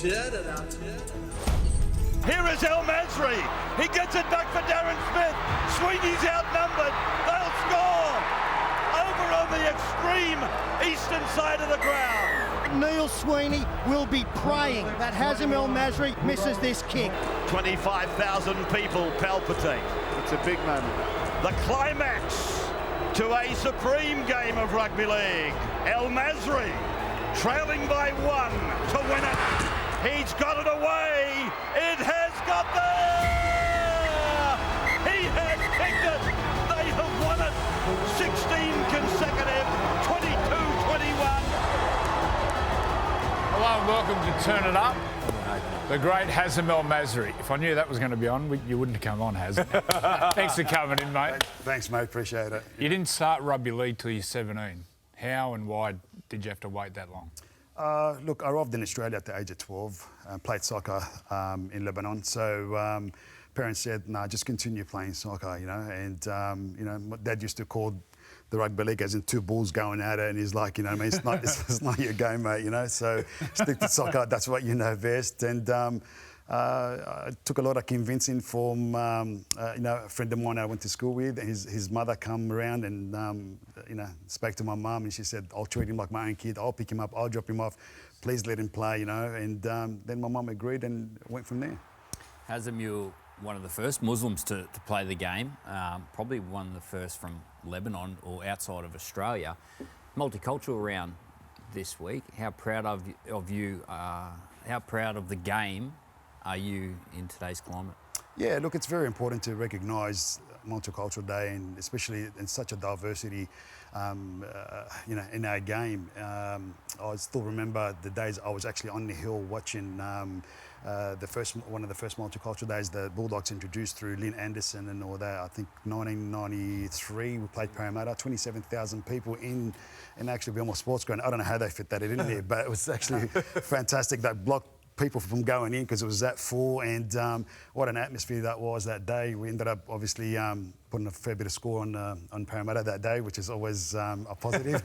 Here is El Masri. He gets it back for Darren Smith. Sweeney's outnumbered. They'll score. Over on the extreme eastern side of the ground. Neil Sweeney will be praying that Hazem El Masri misses this kick. 25,000 people palpitate. It's a big moment. The climax to a supreme game of rugby league. El Masri trailing by 1 to win it. He's got it away. It has got there. He has kicked it. They have won it. 16 consecutive, 22-21. Hello and welcome to Turn It Up. The great Hazem El Masri. If I knew that was going to be on, you wouldn't have come on, Hazem. Thanks for coming in, mate. Thanks, mate. Appreciate it. You didn't start rugby league till you're 17. How and why did you have to wait that long? Look, I arrived in Australia at the age of 12, played soccer in Lebanon. So parents said, "No, just continue playing soccer," you know. And my dad used to call the rugby league as in two bulls going at it, and he's like, you know, I mean, it's not your game, mate, you know. So stick to soccer. That's what you know best. And I took a lot of convincing from a friend of mine I went to school with. His mother come around and spoke to my mum, and she said, "I'll treat him like my own kid. I'll pick him up. I'll drop him off. Please let him play," you know. And then my mum agreed and went from there. Hazem, you're one of the first Muslims to play the game, probably one of the first from Lebanon or outside of Australia. Multicultural round this week. How proud of you? How proud of the game are you in today's climate? Yeah, look, it's very important to recognise Multicultural Day, and especially in such a diversity, in our game. I still remember the days I was actually on the hill watching one of the first Multicultural Days the Bulldogs introduced through Lynn Anderson and all that. I think 1993 we played Parramatta, 27,000 people in actually Belmore Sports Ground. I don't know how they fit that in there, but it was actually fantastic. They blocked people from going in because it was that full, and what an atmosphere that was that day. We ended up obviously putting a fair bit of score on Parramatta that day, which is always a positive.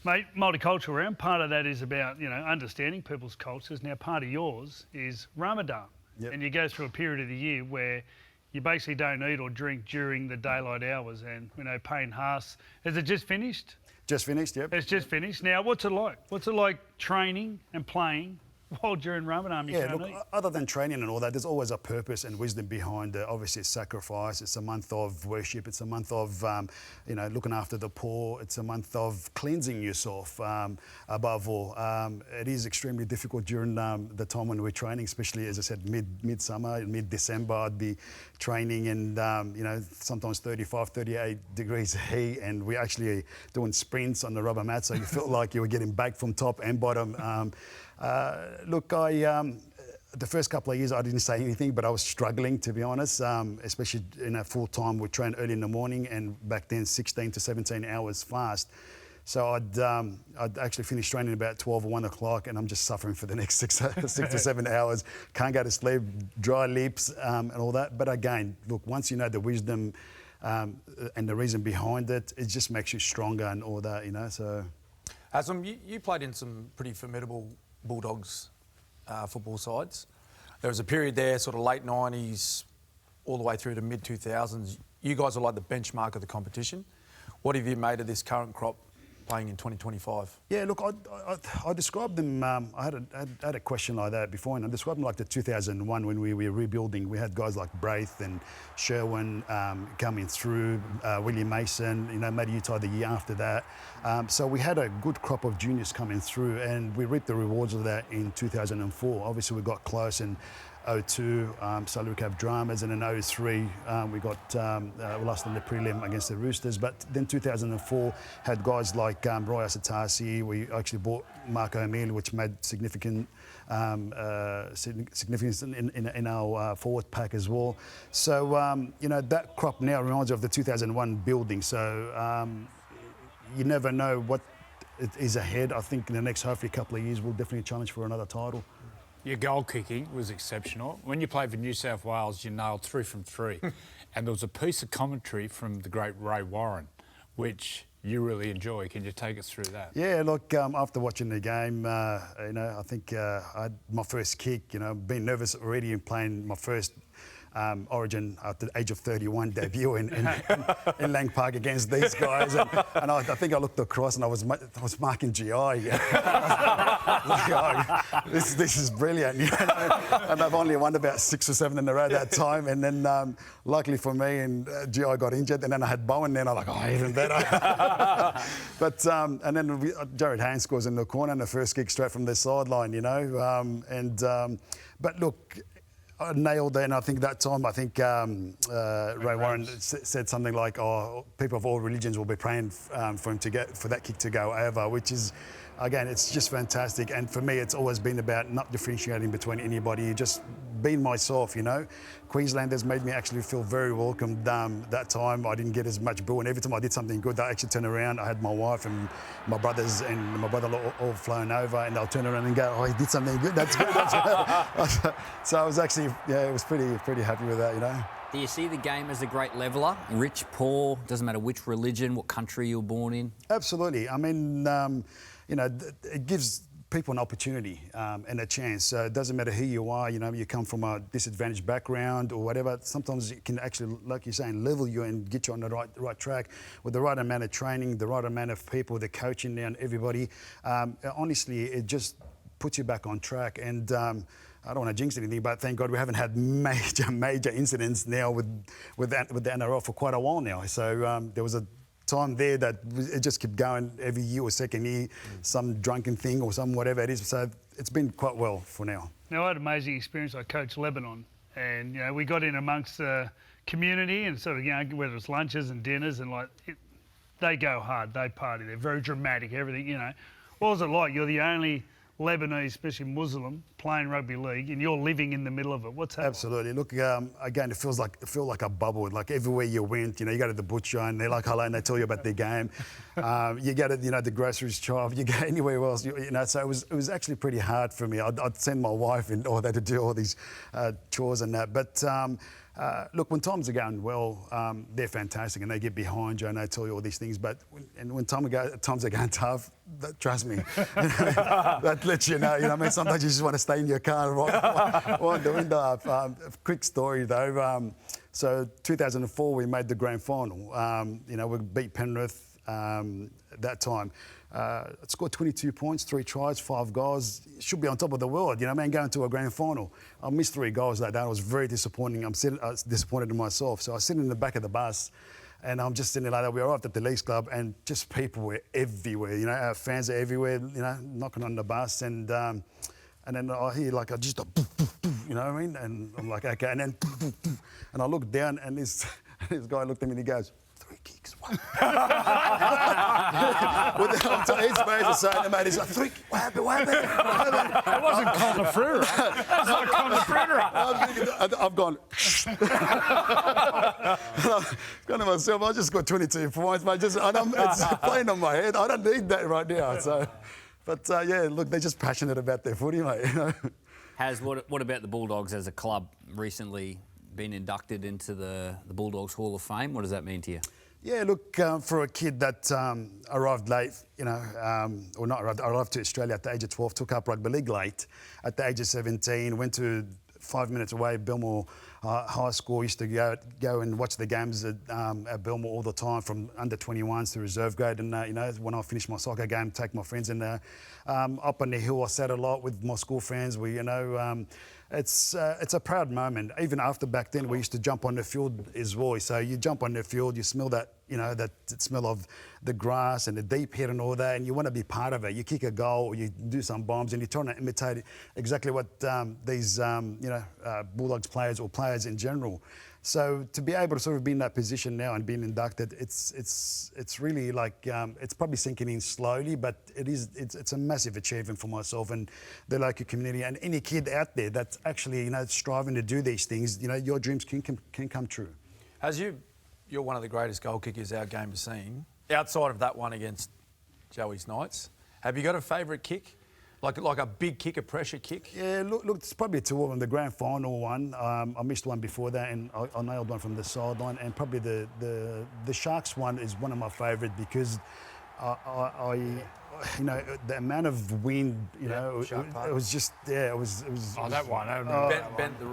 Mate, multicultural round, part of that is about, understanding people's cultures. Now, part of yours is Ramadan. Yep. And you go through a period of the year where you basically don't eat or drink during the daylight hours. And, Payne Haas, is it just finished? Just finished, yep. It's just finished. Now, what's it like? What's it like training and playing while during Ramadan you can't eat? Other than training and all that, there's always a purpose and wisdom behind it. Obviously, it's sacrifice. It's a month of worship. It's a month of, looking after the poor. It's a month of cleansing yourself, above all. It is extremely difficult during the time when we're training, especially, as I said, mid-summer, mid-December, I'd be training and, sometimes 35, 38 degrees heat, and we're actually doing sprints on the rubber mat, so you felt like you were getting baked from top and bottom. The first couple of years I didn't say anything, but I was struggling, to be honest, especially in a full time. We trained early in the morning, and back then 16 to 17 hours fast. So I'd actually finish training about 12 or 1 o'clock, and I'm just suffering for the next six to 7 hours. Can't go to sleep, dry lips, and all that. But again, look, once you know the wisdom and the reason behind it, it just makes you stronger and all that, So, Hazem, you played in some pretty formidable Bulldogs football sides. There was a period there, sort of late 90s, all the way through to mid-2000s. You guys are like the benchmark of the competition. What have you made of this current crop playing in 2025? Yeah, look, I described them, I had a question like that before, and I described them like the 2001 when we were rebuilding. We had guys like Braith and Sherwin coming through, William Mason, Matty Utah the year after that. So we had a good crop of juniors coming through, and we reaped the rewards of that in 2004. Obviously, we got close in 02, salary cap dramas, and in 03 we lost in the prelim against the Roosters. But then 2004 had guys like Roy Asatasi. We actually bought Marco Emile, which made significance in our forward pack as well. So that crop now reminds you of the 2001 building. So you never know what is ahead. I think in the next hopefully couple of years we'll definitely challenge for another title. Your goal kicking was exceptional. When you played for New South Wales, you nailed 3 from 3. And there was a piece of commentary from the great Ray Warren, which you really enjoy. Can you take us through that? Yeah, look, after watching the game, I think I had my first kick, being nervous already and playing my first Origin at the age of 31 debut in Lang Park against these guys, and I think I looked across and I was marking GI. Like, this is brilliant, and I've only won about 6 or 7 in a row that time, and then luckily for me, and GI got injured, and then I had Bowen. Then I'm like, even better. But and then Jared Haynes scores in the corner and the first kick straight from the sideline, but look. I nailed it, and I think that time, Ray Warren said something like, "Oh, people of all religions will be praying for him for that kick to go over," which is, again, it's just fantastic. And for me, it's always been about not differentiating between anybody, just being myself. Queenslanders made me actually feel very welcomed. That time, I didn't get as much boo, and every time I did something good, they actually turn around. I had my wife and my brothers and my brother all flown over, and they'll turn around and go, "Oh, he did something good. That's good." So I was actually, it was pretty happy with that. Do you see the game as a great leveller? Rich, poor, doesn't matter which religion, what country you were born in? Absolutely. I mean, it gives people an opportunity and a chance. So it doesn't matter who you are, you come from a disadvantaged background or whatever. Sometimes it can actually, like you're saying, level you and get you on the right track with the right amount of training, the right amount of people, the coaching and everybody. Honestly, it just puts you back on track. And I don't want to jinx anything, but thank God we haven't had major incidents now with the NRL for quite a while now. So there was a time there that it just kept going every year or second year, some drunken thing or some whatever it is. So it's been quite well for now. Now, I had an amazing experience. I coached Lebanon, and we got in amongst the community and sort of, whether it's lunches and dinners and they go hard, they party, they're very dramatic, everything, What was it like? You're the only Lebanese, especially Muslim, playing rugby league, and you're living in the middle of it. What's that? Absolutely. Look, again, it feels like a bubble. Like everywhere you went, you go to the butcher and they're like hello and they tell you about their game. You go to the groceries shop. You go anywhere else. So it was actually pretty hard for me. I'd send my wife and all that to do all these chores and that. But look, when times are going well, they're fantastic and they get behind you and they tell you all these things. But when times are going tough, trust me, that lets you know. Sometimes you just want to stay in your car and wind the window up. Quick story though. So 2004, we made the grand final. We beat Penrith that time. Scored 22 points, 3 tries, 5 goals. Should be on top of the world, going to a grand final. I missed 3 goals that day. I was very disappointing. I was disappointed in myself. So I was sitting in the back of the bus and I'm just sitting there like that. We arrived at the Leagues Club and just people were everywhere. Our fans are everywhere, knocking on the bus. And then I hear just a poof, poof, poof, you know what I mean? And I'm like, okay. And then poof, poof, poof. And I look down and this guy looked at me and he goes, 3 kicks. What? His mates are saying to mate, he's like, 3 kicks. What happened? It wasn't Conafrura. That's not Conafrura. I've gone. I've gone to myself. I just got 22 points, mate. It's playing on my head. I don't need that right now. So, but look, they're just passionate about their footy, mate. What about the Bulldogs as a club recently been inducted into the Bulldogs Hall of Fame? What does that mean to you? Yeah, look, for a kid that arrived late, or not arrived to Australia at the age of 12, took up rugby league late. At the age of 17, went to 5 minutes away, Belmore High School. Used to go and watch the games at Belmore all the time, from under 21s to reserve grade. And when I finished my soccer game, take my friends in there. Up on the hill, I sat a lot with my school friends. It's a proud moment. Even after back then, we used to jump on the field as well. So you jump on the field, you smell that, that smell of the grass and the deep hit and all that, and you want to be part of it. You kick a goal, or you do some bombs, and you're trying to imitate exactly what these, Bulldogs players or players in general. So to be able to sort of be in that position now and being inducted, it's really like, it's probably sinking in slowly, but it's a massive achievement for myself and the local community and any kid out there that's actually, striving to do these things. Your dreams can come true. You're one of the greatest goal kickers our game has seen. Outside of that one against Joey's Knights, have you got a favourite kick? Like a big kick, a pressure kick? Yeah, look, it's probably two of them. The grand final one, I missed one before that, and I nailed one from the sideline. And probably the Sharks one is one of my favourite because you know, the amount of wind, you know, it was just, it was. Oh, that one.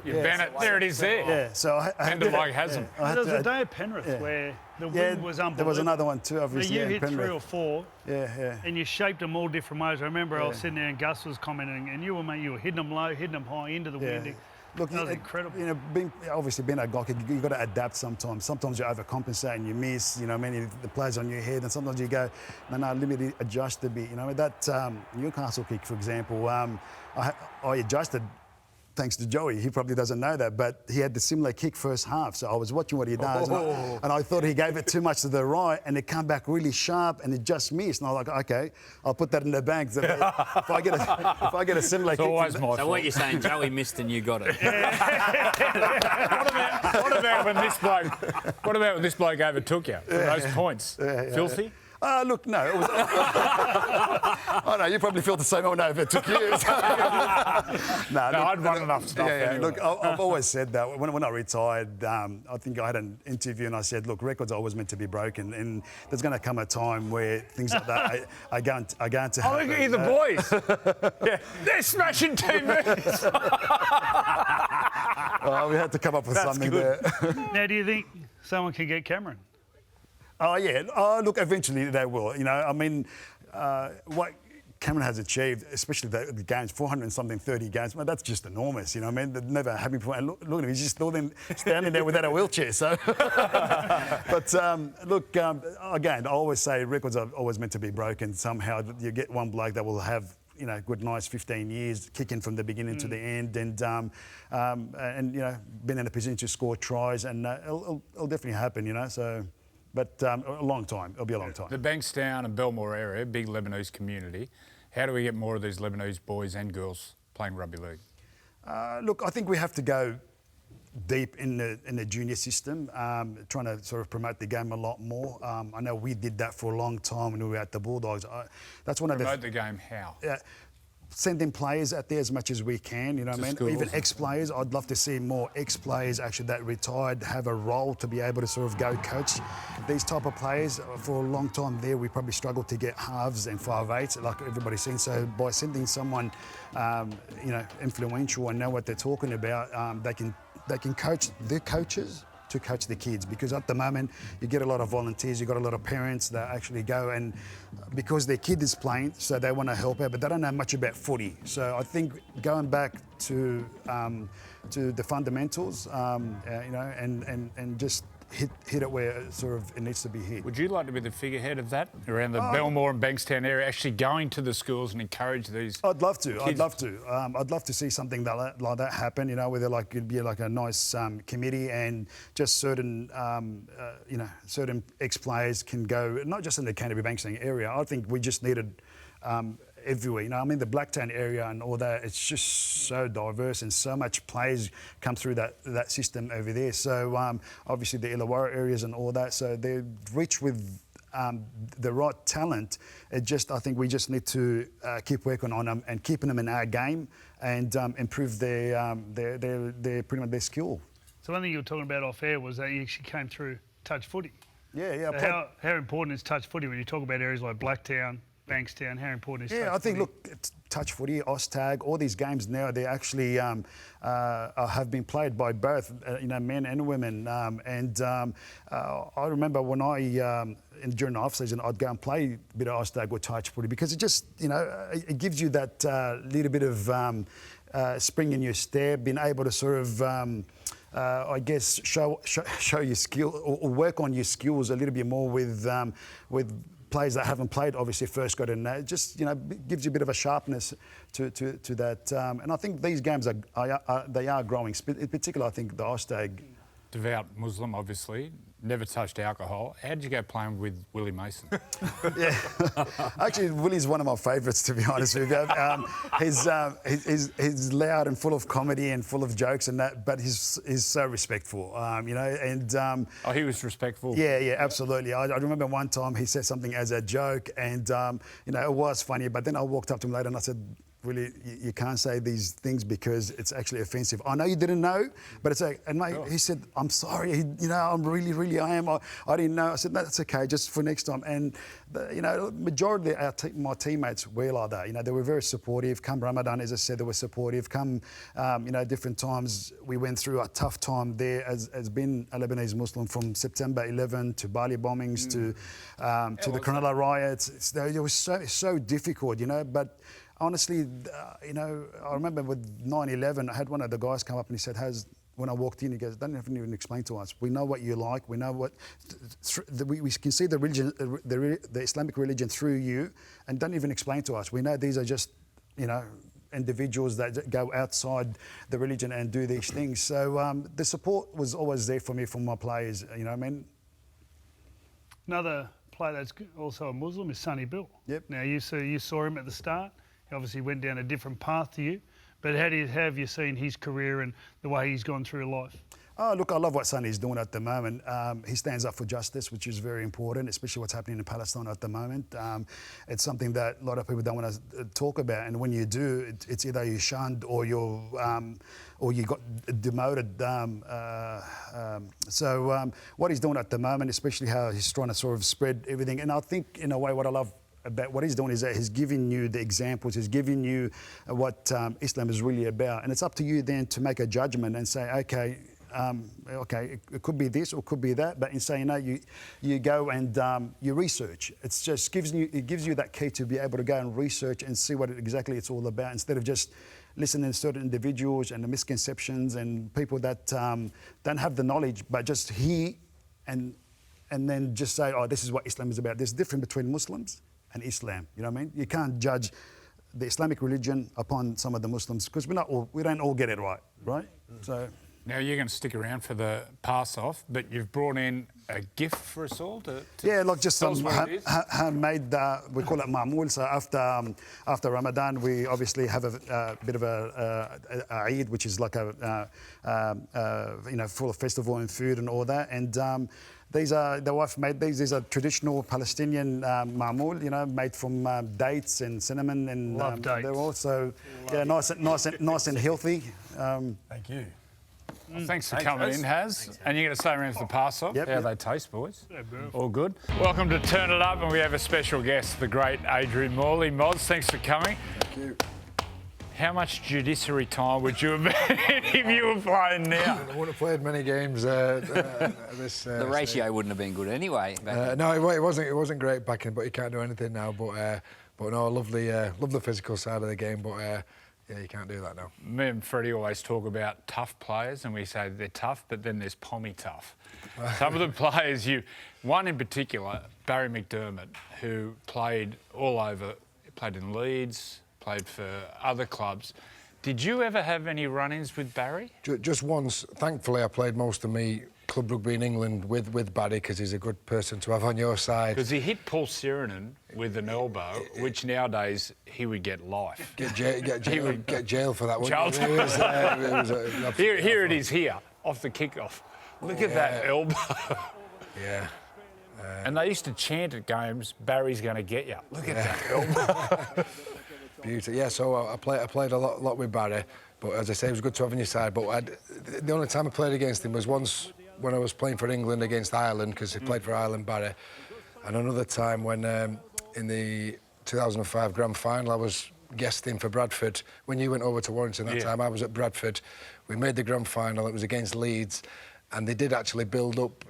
Bennett. There it is there. Yeah, so I Bend it like Hazem. There was a day at Penrith where the wind was unbelievable. There was another one too, obviously. You hit Penrith. 3 or 4. Yeah. And you shaped them all different ways. I remember I was sitting there and Gus was commenting, and you were hitting them low, hitting them high, into the wind. Look, that was incredible. You know, being a guy, you've got to adapt sometimes. Sometimes you overcompensate and you miss, you know, many of the players on your head, and sometimes you go, no, let me adjust a bit. You know, that Newcastle kick, for example, I adjusted thanks to Joey. He probably doesn't know that, but he had the similar kick first half. So I was watching what he does, and I thought he gave it too much to the right, and it came back really sharp, and it just missed. And I was like, okay, I'll put that in the bank. So if I get a similar kick, always my So what you're saying, Joey missed and you got it. What about when this bloke? What about when this bloke overtook you for those points? Filthy. Look, no. It was, I know, you probably feel the same. Oh, no, if it took years. No, I'd won enough stuff. Anyway. Look, I've always said that. When I retired, I think I had an interview and I said, look, records are always meant to be broken, and there's going to come a time where things like that are going to happen. Oh, look at you, the boys. They're smashing 2 minutes. We had to come up with something there. Now, do you think someone can get Cameron? Oh, yeah. Look, eventually they will. You know, I mean, what Cameron has achieved, especially the games, 400 and something, 30 games, well, that's just enormous. You know what I mean? They've never had before. And look at him, he's just standing there without a wheelchair. So, but look, again, I always say records are always meant to be broken. Somehow you get one bloke that will have, you know, good, nice 15 years, kicking from the beginning to the end, and you know, being in a position to score tries, and it'll definitely happen. You know, so. But a long time. It'll be a long time. The Bankstown and Belmore area, big Lebanese community. How do we get more of these Lebanese boys and girls playing rugby league? Look, I think we have to go deep in the junior system, trying to sort of promote the game a lot more. I know we did that for a long time when we were at the Bulldogs. That's one of promote the game how? Sending players out there as much as we can, you know what I mean? Schools. Even ex-players. I'd love to see more ex-players actually that retired have a role to be able to sort of go coach these type of players. For a long time there, we probably struggled to get halves and 5'8", like everybody's seen. So by sending someone, you know, influential and know what they're talking about, they can coach their coaches to coach the kids, because at the moment you get a lot of volunteers, you've got a lot of parents that actually go, and because their kid is playing, so they want to help out, but they don't know much about footy. So I think going back to the fundamentals, you know, and just hit it where it needs to be hit. Would you like to be the figurehead of that around the Belmore and Bankstown area, actually going to the schools and encourage these? I'd love to. Kids? I'd love to. I'd love to see something like that happen. You know, where it'd be like a nice committee, and just certain you know, certain ex-players can go, not just in the Canterbury Bankstown area. I think we just needed. Everywhere, you know, I mean, the Blacktown area and all that, it's just so diverse, and so much players come through that system over there. So obviously the Illawarra areas and all that, so they're rich with the right talent. I think we just need to keep working on them and keeping them in our game, and improve their pretty much their skill. So one thing you were talking about off air was that you actually came through touch footy. Yeah. So how important is touch footy when you talk about areas like Blacktown, Bankstown? How important is touch I think, footy? look, touch footy, Oztag, all these games now, they actually have been played by both, you know, men and women. I remember when during the off-season, I'd go and play a bit of Oztag or touch footy, because it just, you know, it gives you that little bit of spring in your step, being able to sort of, I guess, show your skill, or work on your skills a little bit more with players that haven't played, obviously first got in there. Just, you know, gives you a bit of a sharpness to that. And I think these games are growing. In particular, I think the Oztag. Devout Muslim, obviously. Never touched alcohol. How did you go playing with Willie Mason? Yeah, actually, Willie's one of my favourites, to be honest with you. He's loud and full of comedy and full of jokes and that, but he's so respectful, you know. And he was respectful. Yeah, absolutely. I remember one time he said something as a joke, and you know, it was funny. But then I walked up to him later and I said, really, you can't say these things because it's actually offensive. I know you didn't know, but it's like, and mate, he said, I'm sorry, I'm really, I am. I didn't know. I said, no, that's okay, just for next time. And, majority of my teammates were like that. They were very supportive. Come Ramadan, as I said, they were supportive. Come, different times, we went through a tough time there as being a Lebanese Muslim from September 11 to Bali bombings to the Cronulla riots. It was so difficult, but honestly, I remember with 9/11, I had one of the guys come up and he said, when I walked in, he goes, don't even explain to us. We know what you like. We know what... We can see the religion, the Islamic religion through you, and don't even explain to us. We know these are just, individuals that go outside the religion and do these things. So the support was always there for me from my players, Another player that's also a Muslim is Sonny Bill. Yep. Now, you saw him at the start. He obviously went down a different path to you. But how have you seen his career and the way he's gone through life? Oh, look, I love what Sonny's doing at the moment. He stands up for justice, which is very important, especially what's happening in Palestine at the moment. It's something that a lot of people don't want to talk about, and when you do, it's either you're shunned or you got demoted. So what he's doing at the moment, especially how he's trying to sort of spread everything, and I think in a way what I love about what he's doing is that he's giving you the examples, he's giving you what Islam is really about, and it's up to you then to make a judgment and say, okay, it could be this or could be that, but in saying no, you go and you research. It just gives you that key to be able to go and research and see what exactly it's all about, instead of just listening to certain individuals and the misconceptions and people that don't have the knowledge, but just hear and then just say, oh, this is what Islam is about. There's a difference between Muslims and Islam. You know what I mean? You can't judge the Islamic religion upon some of the Muslims because we don't all get it right? So. Now, you're going to stick around for the pass-off, but you've brought in a gift for us all to yeah, like just some handmade, we call it ma'moul. So after Ramadan, we obviously have a bit of a Eid, which is like a full of festival and food and all that. And the wife made these. These are traditional Palestinian ma'moul, made from dates and cinnamon. And love dates. They're also nice and healthy. Thank you. Well, thanks for coming in, Haz. And you're going to stay around for the pass-off. Yep. How they taste, boys? Yeah, all good. Welcome to Turn It Up, and we have a special guest, the great Adrian Morley. Mods, thanks for coming. Thank you. How much judiciary time would you have been if you were playing now? I wouldn't have played many games. The ratio wouldn't have been good anyway. No, it wasn't great back in, but you can't do anything now. But no, I love the physical side of the game. But yeah, you can't do that now. Me and Freddie always talk about tough players, and we say they're tough, but then there's Pommy tough. Some of the players one in particular, Barry McDermott, who played all over, played in Leeds, played for other clubs. Did you ever have any run-ins with Barry? Just once. Thankfully, I played most of me club rugby in England with Barry because he's a good person to have on your side. Because he hit Paul Sirenen with an elbow, which nowadays he would get life. Get jail for that one. Here it is here, off the kickoff. Look at that elbow. Yeah. And they used to chant at games, Barry's going to get you. Look at that elbow. Beauty. Yeah, so I played a lot with Barry, but as I say, it was good to have on your side. But the only time I played against him was once when I was playing for England against Ireland, because he played for Ireland, Barry. And another time when in the 2005 Grand Final, I was guesting for Bradford. When you went over to Warrington that time, I was at Bradford. We made the Grand Final. It was against Leeds. And they did actually build up,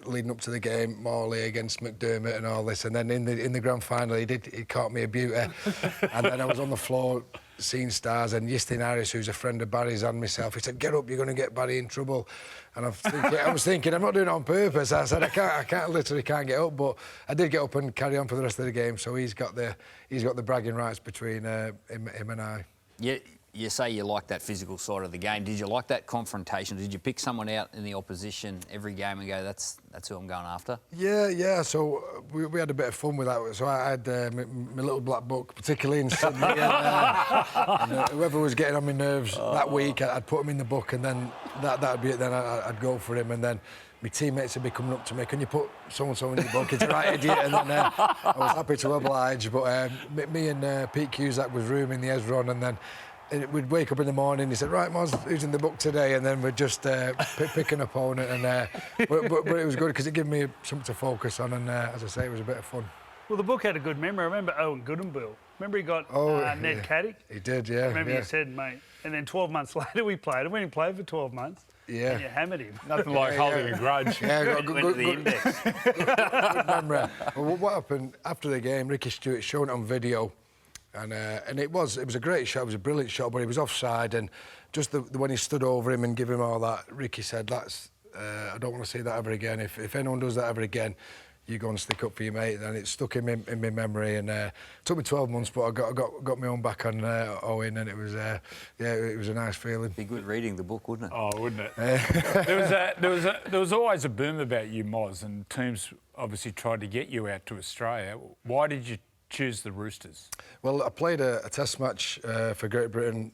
leading up to the game, Morley against McDermott and all this. And then in the Grand Final, he caught me a beauty. And then I was on the floor seeing stars, and Justin Harris, who's a friend of Barry's and myself, he said, "Get up, you're going to get Barry in trouble." And I was thinking, I'm not doing it on purpose. I said, I literally can't get up, but I did get up and carry on for the rest of the game. So he's got the bragging rights between him and I. Yeah. You say you like that physical side of the game. Did you like that confrontation? Did you pick someone out in the opposition every game and go, that's who I'm going after? Yeah. So we had a bit of fun with that. So I had my little black book, particularly in Sydney. and whoever was getting on my nerves that week, I'd put him in the book, and then that'd be it. Then I'd go for him. And then my teammates would be coming up to me, can you put so-and-so in your book? It's a right idiot. And then I was happy to oblige. But me and Pete Cusack was rooming the Ezron, and then we'd wake up in the morning, he said, right, Moz, who's in the book today? And then we'd just pick an opponent. And but it was good because it gave me something to focus on. And as I say, it was a bit of fun. Well, the book had a good memory. I remember Owen Goodenbill. Remember he got Ned Caddick? He did, yeah. I remember you said, mate. And then 12 months later we played him. We didn't play for 12 months. Yeah. And you hammered him. Nothing like holding a grudge. Yeah, got Went to the index. good memory. Well, what happened after the game, Ricky Stewart showed it on video. And it was a great shot, it was a brilliant shot, but he was offside, and just when he stood over him and gave him all that, Ricky said, "That's I don't want to see that ever again. If anyone does that ever again, you go and stick up for your mate." And it stuck in my memory, and it took me 12 months, but I got my own back on Owen, and it was it was a nice feeling. Be good reading the book, wouldn't it? Oh, wouldn't it? There was always a boom about you, Moz, and teams obviously tried to get you out to Australia. Why did you choose the Roosters? Well, I played a test match for Great Britain.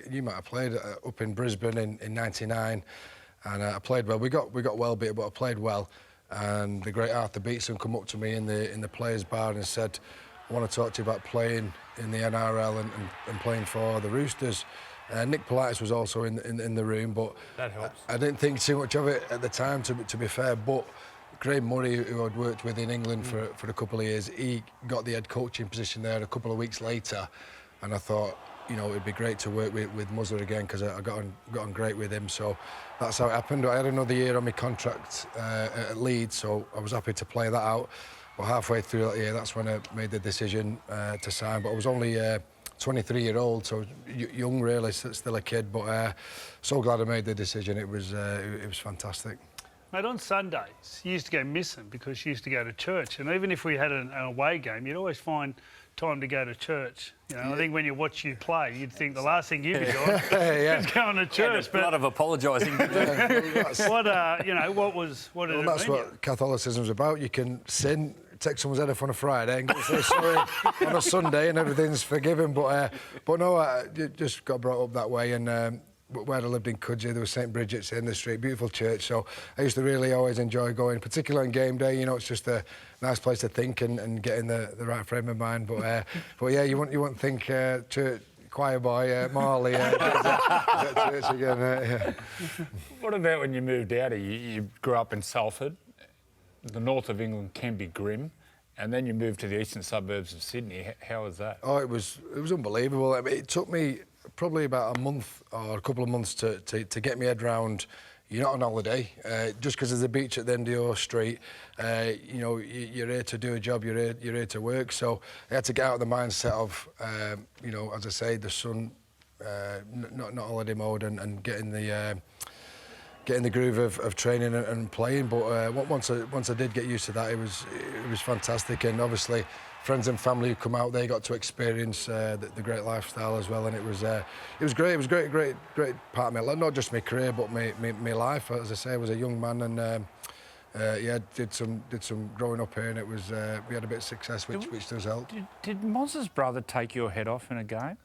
You might have played up in Brisbane in '99, and I played well. We got well beat, but I played well. And the great Arthur Beetson come up to me in the players' bar and said, "I want to talk to you about playing in the NRL and playing for the Roosters." Nick Politis was also in the room, but that helps. I didn't think too much of it at the time, to be fair, but Graham Murray, who I'd worked with in England for a couple of years, he got the head coaching position there a couple of weeks later, and I thought, you know, it'd be great to work with Muzzler again because I got on great with him. So that's how it happened. I had another year on my contract at Leeds, so I was happy to play that out. But halfway through that year, that's when I made the decision to sign. But I was only 23-year-old, so young really, still a kid. But so glad I made the decision. It was fantastic. Mate, on Sundays, you used to go missing because you used to go to church. And even if we had an away game, you'd always find time to go to church. You know, I think when you watch you play, you'd think the last thing you'd be doing is going to church. But a lot of apologising. What did it That's mean? what Catholicism's about. You can sin, take someone's head off on a Friday and go say sorry on a Sunday, and everything's forgiven. But no, I just got brought up that way, and where I lived in Cudgee, there was St Bridget's in the street, beautiful church. So I used to really always enjoy going, particularly on game day. You know, it's just a nice place to think and get in the right frame of mind. But yeah, you wouldn't think church choir boy Morley church again. Yeah. What about when you moved out here? You grew up in Salford. The north of England can be grim, and then you moved to the eastern suburbs of Sydney. How was that? Oh, it was unbelievable. I mean, it took me probably about a month or a couple of months to get my head round. You're not on holiday, just because there's a beach at the end of your street. You know, you're here to do a job, you're here to work. So I had to get out of the mindset of, you know, as I say, the sun, not holiday mode, and get in the groove of training and playing. But once I did get used to that, it was fantastic. And obviously, friends and family who come out, they got to experience the great lifestyle as well, and it was great. It was a great part of my life, not just my career, but my life. As I say, I was a young man, and did some growing up here, and it was we had a bit of success, which does help. Did Moz's brother take your head off in a game?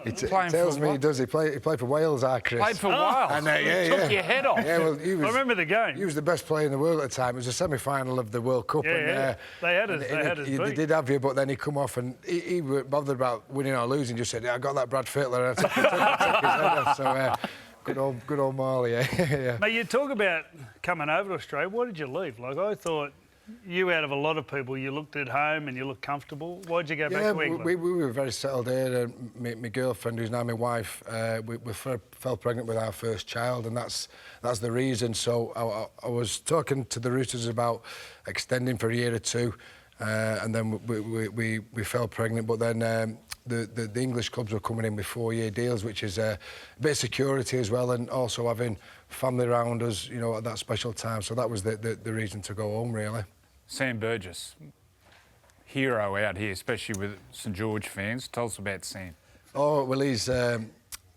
He tells me he does. He played for Wales, Chris. Played for Wales? And, took your head off? Yeah, well, I remember the game. He was the best player in the world at the time. It was a semi-final of the World Cup. Yeah. They had us They beat. did have you, but then he come off, and he weren't bothered about winning or losing. Just said, "Yeah, I got that Brad Fittler," and I took his head off. So good old Morley. Yeah. Mate, you talk about coming over to Australia. Why did you leave? Like, I thought you, out of a lot of people, you looked at home and you looked comfortable. Why'd you go back to England? We were very settled here. My girlfriend, who's now my wife, we fell pregnant with our first child, and that's the reason. So I was talking to the Roosters about extending for a year or two, and then we fell pregnant. But then the English clubs were coming in with 4-year deals, which is a bit of security as well, and also having family around us, you know, at that special time. So that was the reason to go home, really. Sam Burgess, hero out here, especially with St George fans. Tell us about Sam. Oh, well, he's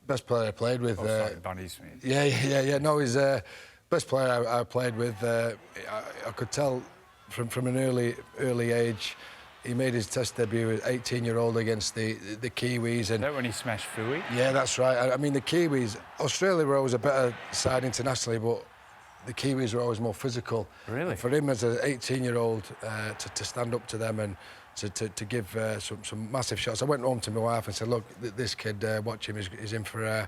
best player I played with. Bunnies fans. Yeah. No, he's best player I played with. I could tell from an early age. He made his Test debut at 18-year-old against the Kiwis. And is that when he smashed Footy? Yeah, that's right. I mean, the Kiwis, Australia were always a better side internationally, but the Kiwis were always more physical. Really? And for him as an 18-year-old to stand up to them and to give some massive shots. I went home to my wife and said, look, this kid, watch him, he's in for,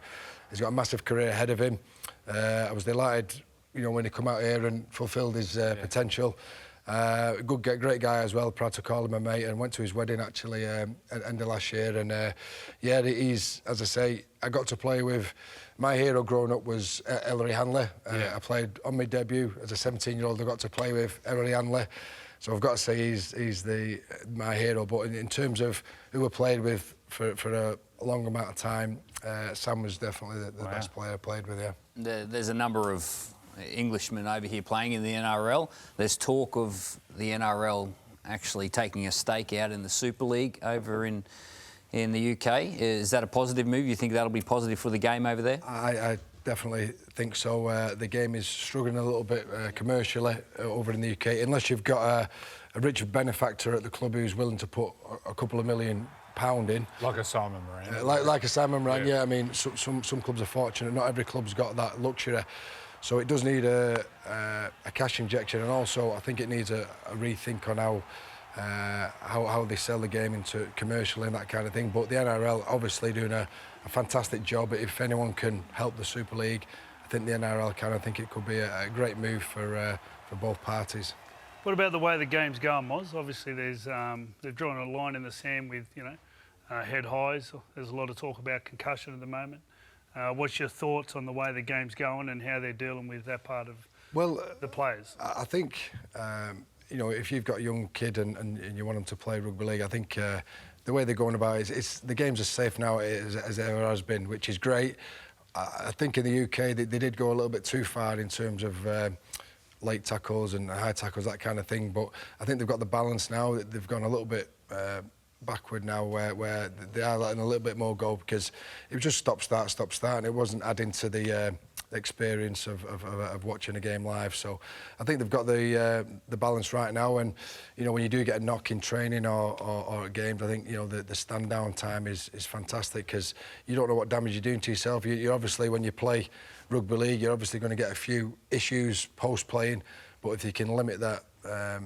he's got a massive career ahead of him. I was delighted, you know, when he come out here and fulfilled his potential. Great guy as well, proud to call him a mate, and went to his wedding actually at the end of last year. And yeah, he's, as I say, I got to play with, my hero growing up was Ellery Hanley. I played on my debut as a 17-year-old, I got to play with Ellery Hanley. So I've got to say he's my hero. But in terms of who I played with for a long amount of time, Sam was definitely the best player I played with, yeah. There's a number of Englishmen over here playing in the NRL. There's talk of the NRL actually taking a stake out in the Super League over in the UK. Is that a positive move? You think that'll be positive for the game over there? I definitely think so. The game is struggling a little bit commercially over in the UK. Unless you've got a rich benefactor at the club who's willing to put a couple of £1 million in. Like a Simon Moran. Like a Simon Moran, yeah. I mean, some clubs are fortunate. Not every club's got that luxury. So it does need a cash injection, and also I think it needs a rethink on how they sell the game into commercially and that kind of thing. But the NRL obviously doing a fantastic job. If anyone can help the Super League, I think the NRL can. I think it could be a great move for both parties. What about the way the game's going, Moz? Obviously, they've drawn a line in the sand with head highs. There's a lot of talk about concussion at the moment. What's your thoughts on the way the game's going and how they're dealing with that part of the players? I think, you know, if you've got a young kid and you want them to play rugby league, I think the way they're going about it, the game's as safe now as it ever has been, which is great. I think in the UK they did go a little bit too far in terms of late tackles and high tackles, that kind of thing. But I think they've got the balance now. They've gone a little bit backward now where they are letting a little bit more go, because it was just stop start, and it wasn't adding to the experience of watching a game live. So I think they've got the balance right now. And you know, when you do get a knock in training or at games, I think, you know, the stand down time is fantastic, because you don't know what damage you're doing to yourself. You obviously, when you play rugby league, you're obviously going to get a few issues post playing, but if you can limit that,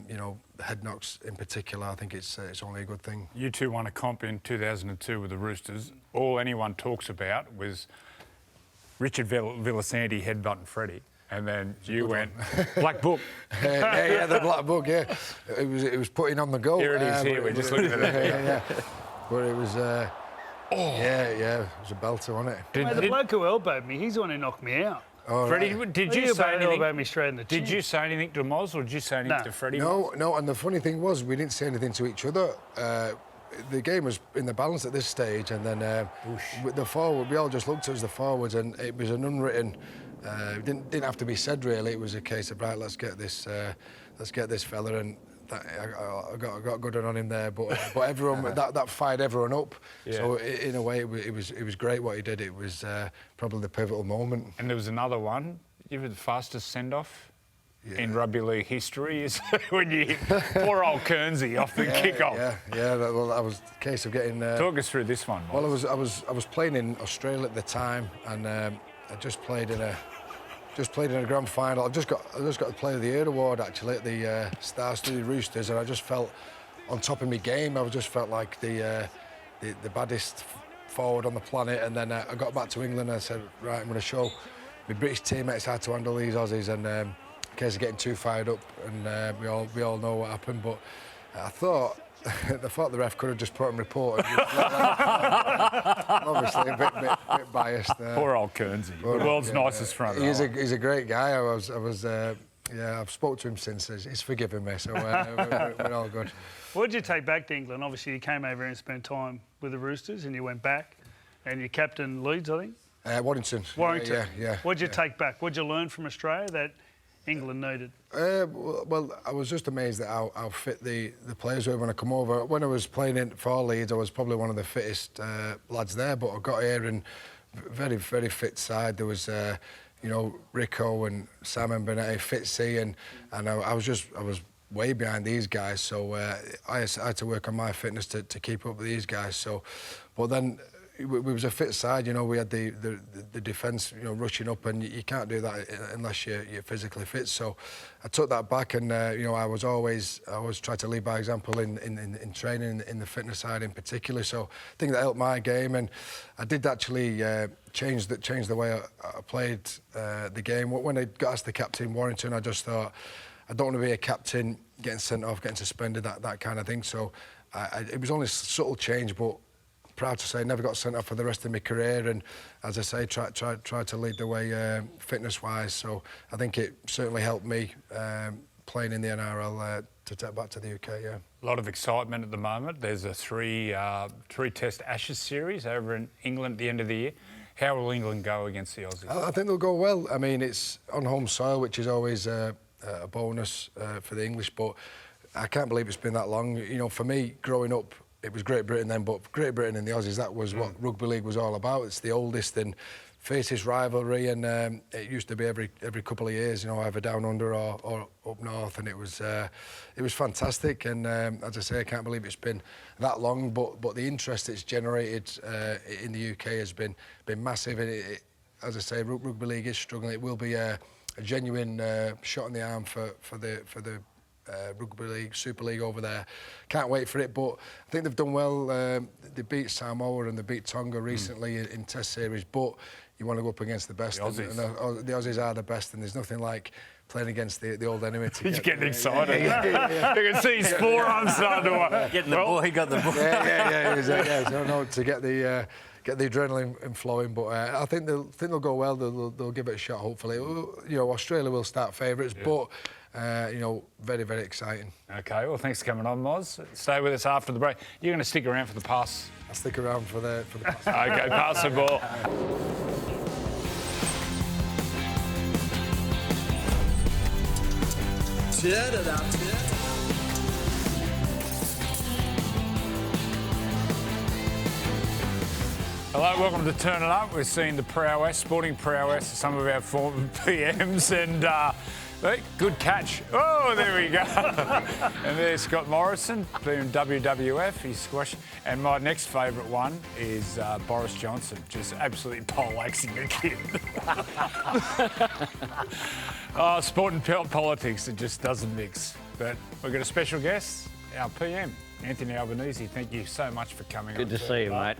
you know, head knocks in particular, I think it's only a good thing. You two won a comp in 2002 with the Roosters. All anyone talks about was Richard Villasanti headbutting Freddie, and then you went Black Book. yeah, the Black Book. Yeah, it was putting on the goal. Here it is. Here we're just looking at it. Yeah. But it was. Yeah, it was a belter, wasn't it? The bloke who elbowed me, he's the one who knocked me out. Oh, Freddie, right. did you say anything? Elbowed me straight in the chin. Did you say anything to Moz, or did you say anything to Freddie? No. And the funny thing was, we didn't say anything to each other. The game was in the balance at this stage, and then with the forward, we all just looked at the forwards, and it was an unwritten. It didn't have to be said really. It was a case of, right, let's get this fella, and I got good on him there. But everyone that fired everyone up. Yeah. So in a way, it was great what he did. It was probably the pivotal moment. And there was another one. You were the fastest send-off in rugby league history, is when you hit poor old Kernsey off the kick-off. Yeah. Well, that was a case of getting. Talk us through this one, Moz. Well, I was playing in Australia at the time, and I just played in a grand final. I just got the Player of the Year award actually at the Star Studio Roosters, and I just felt on top of my game. I just felt like the baddest forward on the planet. And then I got back to England and I said, right, I'm going to show my British teammates how to handle these Aussies, and in case of getting too fired up, and we all know what happened. But I thought the ref could have just put on report. Obviously, a bit biased. Poor old Kernsey, the world's nicest front rower. He's a great guy. I've spoke to him since. He's forgiven me, so we're all good. What did you take back to England? Obviously, you came over and spent time with the Roosters, and you went back, and you captained Leeds, I think. Warrington. Yeah. What did you take back? What did you learn from Australia that England needed? Well, I was just amazed at how fit the players were when I come over. When I was playing for Leeds, I was probably one of the fittest lads there, but I got here and very, very fit side. There was, you know, Rico and Simon Benetti, Fitzy, and I was way behind these guys, so I had to work on my fitness to keep up with these guys. So, but then, we was a fit side, you know. We had the defence, you know, rushing up, and you can't do that unless you're physically fit. So I took that back, and you know, I always tried to lead by example in training, in the fitness side in particular. So I think that helped my game, and I did actually change the way I played the game. When I got asked the captain Warrington, I just thought, I don't want to be a captain getting sent off, getting suspended, that kind of thing. So it was only a subtle change, but proud to say never got sent off for the rest of my career, and as I say, try to lead the way fitness-wise. So I think it certainly helped me playing in the NRL to take back to the UK. Yeah. A lot of excitement at the moment. There's a three-test Ashes series over in England at the end of the year. How will England go against the Aussies? I think they'll go well. I mean, it's on home soil, which is always a bonus for the English, but I can't believe it's been that long. You know, for me, growing up, it was Great Britain then, but Great Britain and the Aussies, that was what Rugby League was all about. It's the oldest and fiercest rivalry, and it used to be every couple of years, you know, either down under or up north, and it was fantastic. And as I say, I can't believe it's been that long, but the interest it's generated in the UK has been massive. And as I say, Rugby League is struggling. It will be a genuine shot in the arm for the Rugby League, Super League over there. Can't wait for it, but I think they've done well. They beat Samoa and they beat Tonga recently in Test series, but you want to go up against the best. The Aussies. The Aussies are the best, and there's nothing like playing against the old enemy. He's getting excited. You can see his forearms starting to work. Getting the ball, he got the ball. Yeah. So no, to get the adrenaline flowing, but I think they'll go well. They'll give it a shot. Hopefully, you know, Australia will start favourites, but. You know, very, very exciting. Okay, well, thanks for coming on, Moz. Stay with us after the break. You're going to stick around for the pass? I'll stick around for the pass. Okay, pass the ball. Hello, welcome to Turn It Up. We're seeing the prowess, sporting prowess of some of our former PMs, and good catch. Oh, there we go. And there's Scott Morrison doing WWF. He's squashed. And my next favourite one is Boris Johnson, just absolutely poleaxing the kid. Sport and politics, it just doesn't mix. But we've got a special guest, our PM, Anthony Albanese. Thank you so much for coming. Good to see you, mate.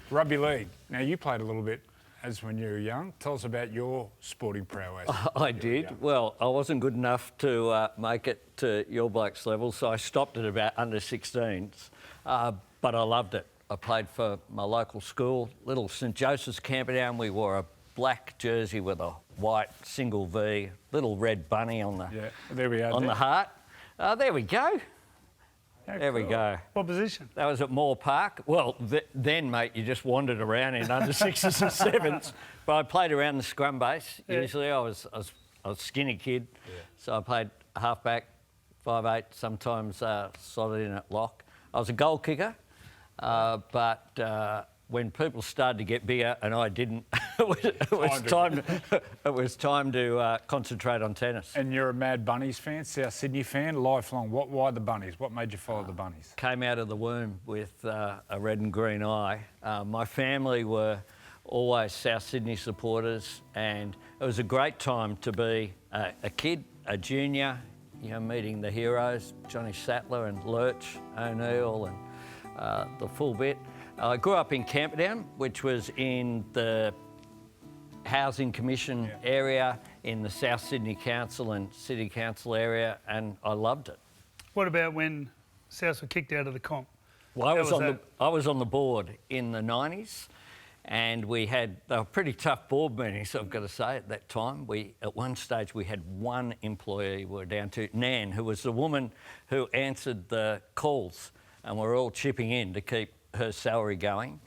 Rugby League. Now, you played a little bit as when you were young. Tell us about your sporting prowess. I did. Well, I wasn't good enough to make it to your blokes level, so I stopped at about under 16s. But I loved it. I played for my local school, little St Joseph's Camperdown. We wore a black jersey with a white single V, little red bunny on the the heart. There we go. There we go. What position? That was at Moore Park. Well, then, mate, you just wandered around in under sixes and sevens. But I played around the scrum base. Yeah. Usually I was a skinny kid, so I played halfback, 5'8", sometimes slotted in at lock. I was a goal kicker, but when people started to get bigger and I didn't, it was time to concentrate on tennis. And you're a Mad Bunnies fan, South Sydney fan, lifelong. Why the Bunnies? What made you follow the Bunnies? Came out of the womb with a red and green eye. My family were always South Sydney supporters, and it was a great time to be a kid, a junior, you know, meeting the heroes, Johnny Sattler and Lurch O'Neill and the full bit. I grew up in Camperdown, which was in the Housing Commission area in the South Sydney Council and City Council area, and I loved it. What about when South were kicked out of the comp? Well, I was on the board in the 90s, and they were pretty tough board meetings, I've got to say, at that time. At one stage, we had one employee. We were down to Nan, who was the woman who answered the calls, and we're all chipping in to keep her salary going.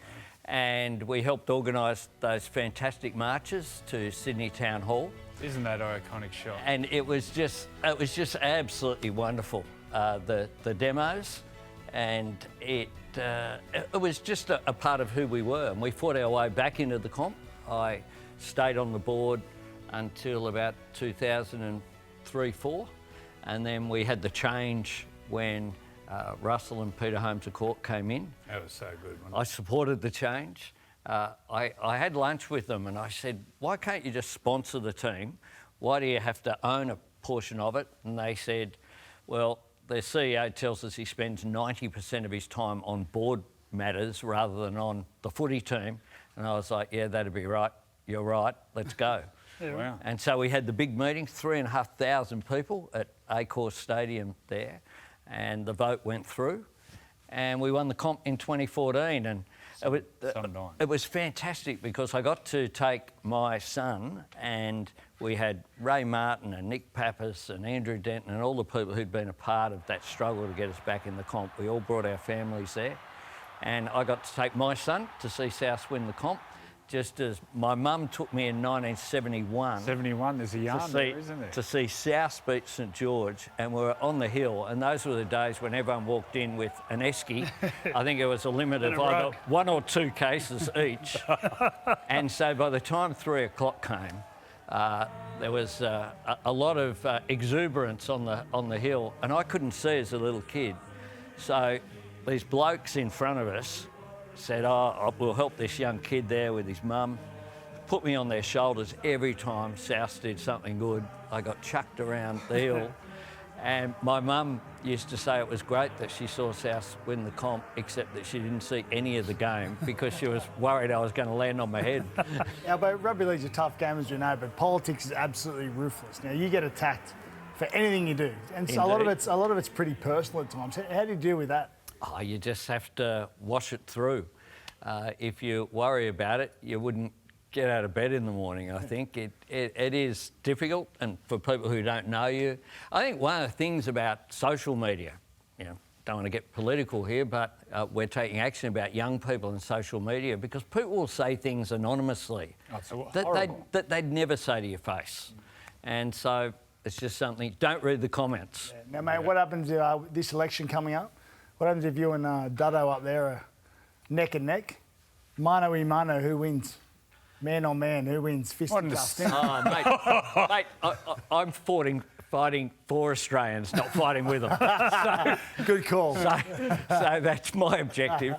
And we helped organise those fantastic marches to Sydney Town Hall. Isn't that an iconic shot? And it was just absolutely wonderful, the demos, and it was just a part of who we were, and we fought our way back into the comp. I stayed on the board until about 2003-04, and then we had the change when Russell and Peter Holmes of Court came in. That was so good, wasn't it? I supported the change, I had lunch with them and I said, why can't you just sponsor the team? Why do you have to own a portion of it? And they said, well, their CEO tells us he spends 90% of his time on board matters rather than on the footy team. And I was like, yeah, that'd be right. You're right. Let's go. Yeah. Wow. And so we had the big meeting, 3,500 people at Acourse Stadium there, and the vote went through, and we won the comp in 2014. And it was fantastic because I got to take my son, and we had Ray Martin and Nick Pappas and Andrew Denton and all the people who'd been a part of that struggle to get us back in the comp. We all brought our families there, and I got to take my son to see South win the comp, just as my mum took me in 1971. 71, there's a yarn there, isn't there? To see South beat St George, and we were on the hill, and those were the days when everyone walked in with an esky. I think it was a limit of either 1 or 2 cases each. And so by the time 3 o'clock came, there was a lot of exuberance on the hill, and I couldn't see as a little kid. So these blokes in front of us said, oh, we'll help this young kid there with his mum. Put me on their shoulders every time South did something good. I got chucked around the hill. And my mum used to say it was great that she saw South win the comp, except that she didn't see any of the game because she was worried I was going to land on my head. Now, but rugby league's a tough game, as you know, but politics is absolutely ruthless. Now, you get attacked for anything you do. And so a lot of it's pretty personal at times. How do you deal with that? Oh, you just have to wash it through. If you worry about it, you wouldn't get out of bed in the morning, I think. It is difficult, and for people who don't know you. I think one of the things about social media, don't want to get political here, but we're taking action about young people and social media because people will say things anonymously that they'd never say to your face. And so it's just something, don't read the comments. Yeah. Now, mate, what happens this election coming up? What happens if you and Duddo up there are neck and neck? Mano y mano, who wins? Man on man, who wins? Fisticuffs. Mate, I'm fighting for Australians, not fighting with them. Good call. So that's my objective.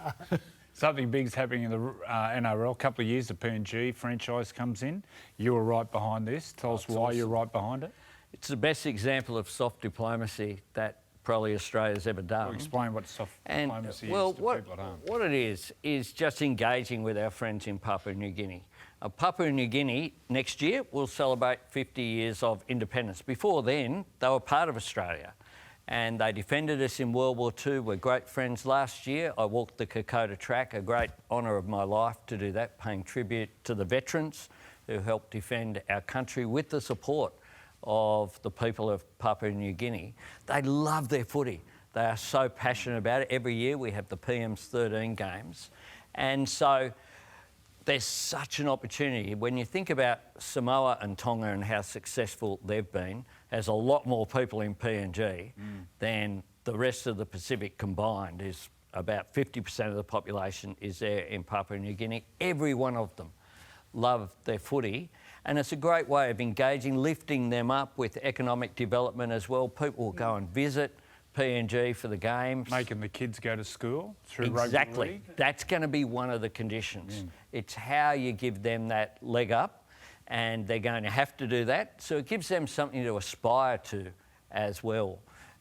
Something big's happening in the NRL. A couple of years, the P&G franchise comes in. You were right behind this. Tell us why you're right behind it. It's the best example of soft diplomacy that probably Australia's ever done. Well, explain what soft diplomacy is to people at home. What it is just engaging with our friends in Papua New Guinea. Papua New Guinea next year will celebrate 50 years of independence. Before then, they were part of Australia, and they defended us in World War II. We're great friends. Last year, I walked the Kokoda track, a great honour of my life to do that, paying tribute to the veterans who helped defend our country with the support of the people of Papua New Guinea. They love their footy. They are so passionate about it. Every year we have the PM's 13 games. And so there's such an opportunity. When you think about Samoa and Tonga and how successful they've been, there's a lot more people in PNG than the rest of the Pacific combined. Is about 50% of the population is there in Papua New Guinea. Every one of them love their footy. And it's a great way of engaging, lifting them up with economic development as well. People will go and visit PNG for the games. Making the kids go to school through Exactly. Rugby League. That's going to be one of the conditions. It's how you give them that leg up, and they're going to have to do that. So it gives them something to aspire to as well.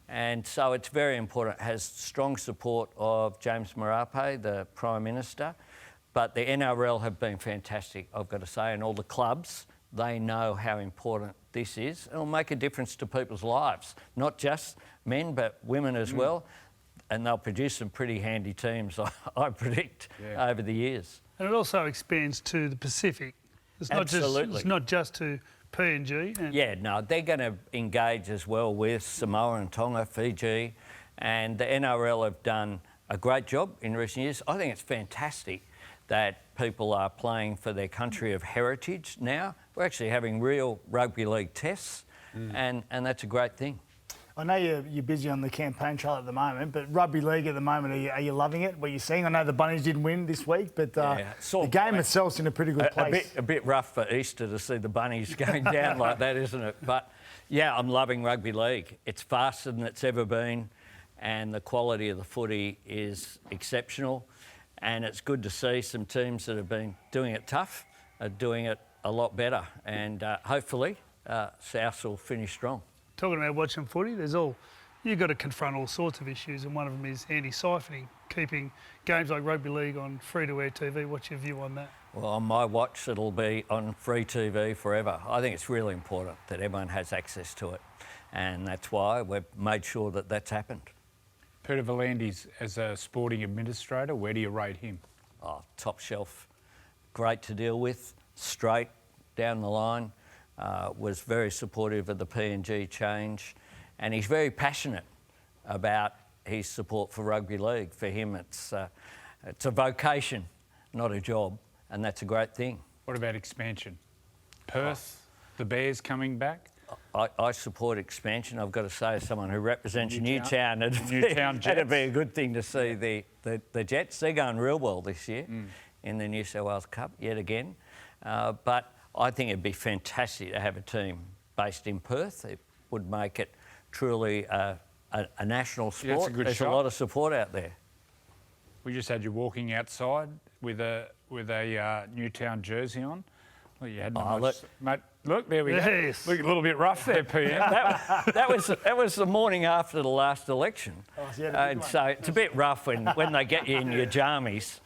And so it's very important. It has strong support of James Marape, the Prime Minister. But the NRL have been fantastic, I've got to say, and all the clubs. They know how important this is. It'll make a difference to people's lives, not just men, but women as well. And they'll produce some pretty handy teams, I predict, over the years. And it also expands to the Pacific. It's not just to PNG. Yeah, no, they're going to engage as well with Samoa and Tonga, Fiji, and the NRL have done a great job in recent years. I think it's fantastic that people are playing for their country of heritage now. We're actually having real rugby league tests, and that's a great thing. I know you're busy on the campaign trail at the moment, but rugby league at the moment, are you loving it? What you're seeing? I know the Bunnies didn't win this week, but the game itself's in a pretty good place. A bit rough for Easter to see the Bunnies going down like that, isn't it? But yeah, I'm loving rugby league. It's faster than it's ever been, and the quality of the footy is exceptional. And it's good to see some teams that have been doing it tough are doing it a lot better. And hopefully South will finish strong. Talking about watching footy, you've got to confront all sorts of issues, and one of them is anti-siphoning, keeping games like Rugby League on free-to-air TV. What's your view on that? Well, on my watch, it'll be on free TV forever. I think it's really important that everyone has access to it, and that's why we've made sure that that's happened. Peter V'landys, as a sporting administrator, where do you rate him? Oh, top shelf, great to deal with, straight down the line, was very supportive of the PNG change, and he's very passionate about his support for Rugby League. For him, it's a vocation, not a job, and that's a great thing. What about expansion? Perth, the Bears coming back? I support expansion. I've got to say, as someone who represents Newtown, it'd be a good thing to see the Jets. They're going real well this year in the New South Wales Cup yet again. But I think it'd be fantastic to have a team based in Perth. It would make it truly a national sport. Yeah, that's a good There's shot. a lot of support out there. We just had you walking outside with a Newtown jersey on. Well, you hadn't much, mate. Look, there we go. Yes. Look, a little bit rough there, PM. that was the morning after the last election. Oh, so you had a big one. So it's a bit rough when they get you in your jammies.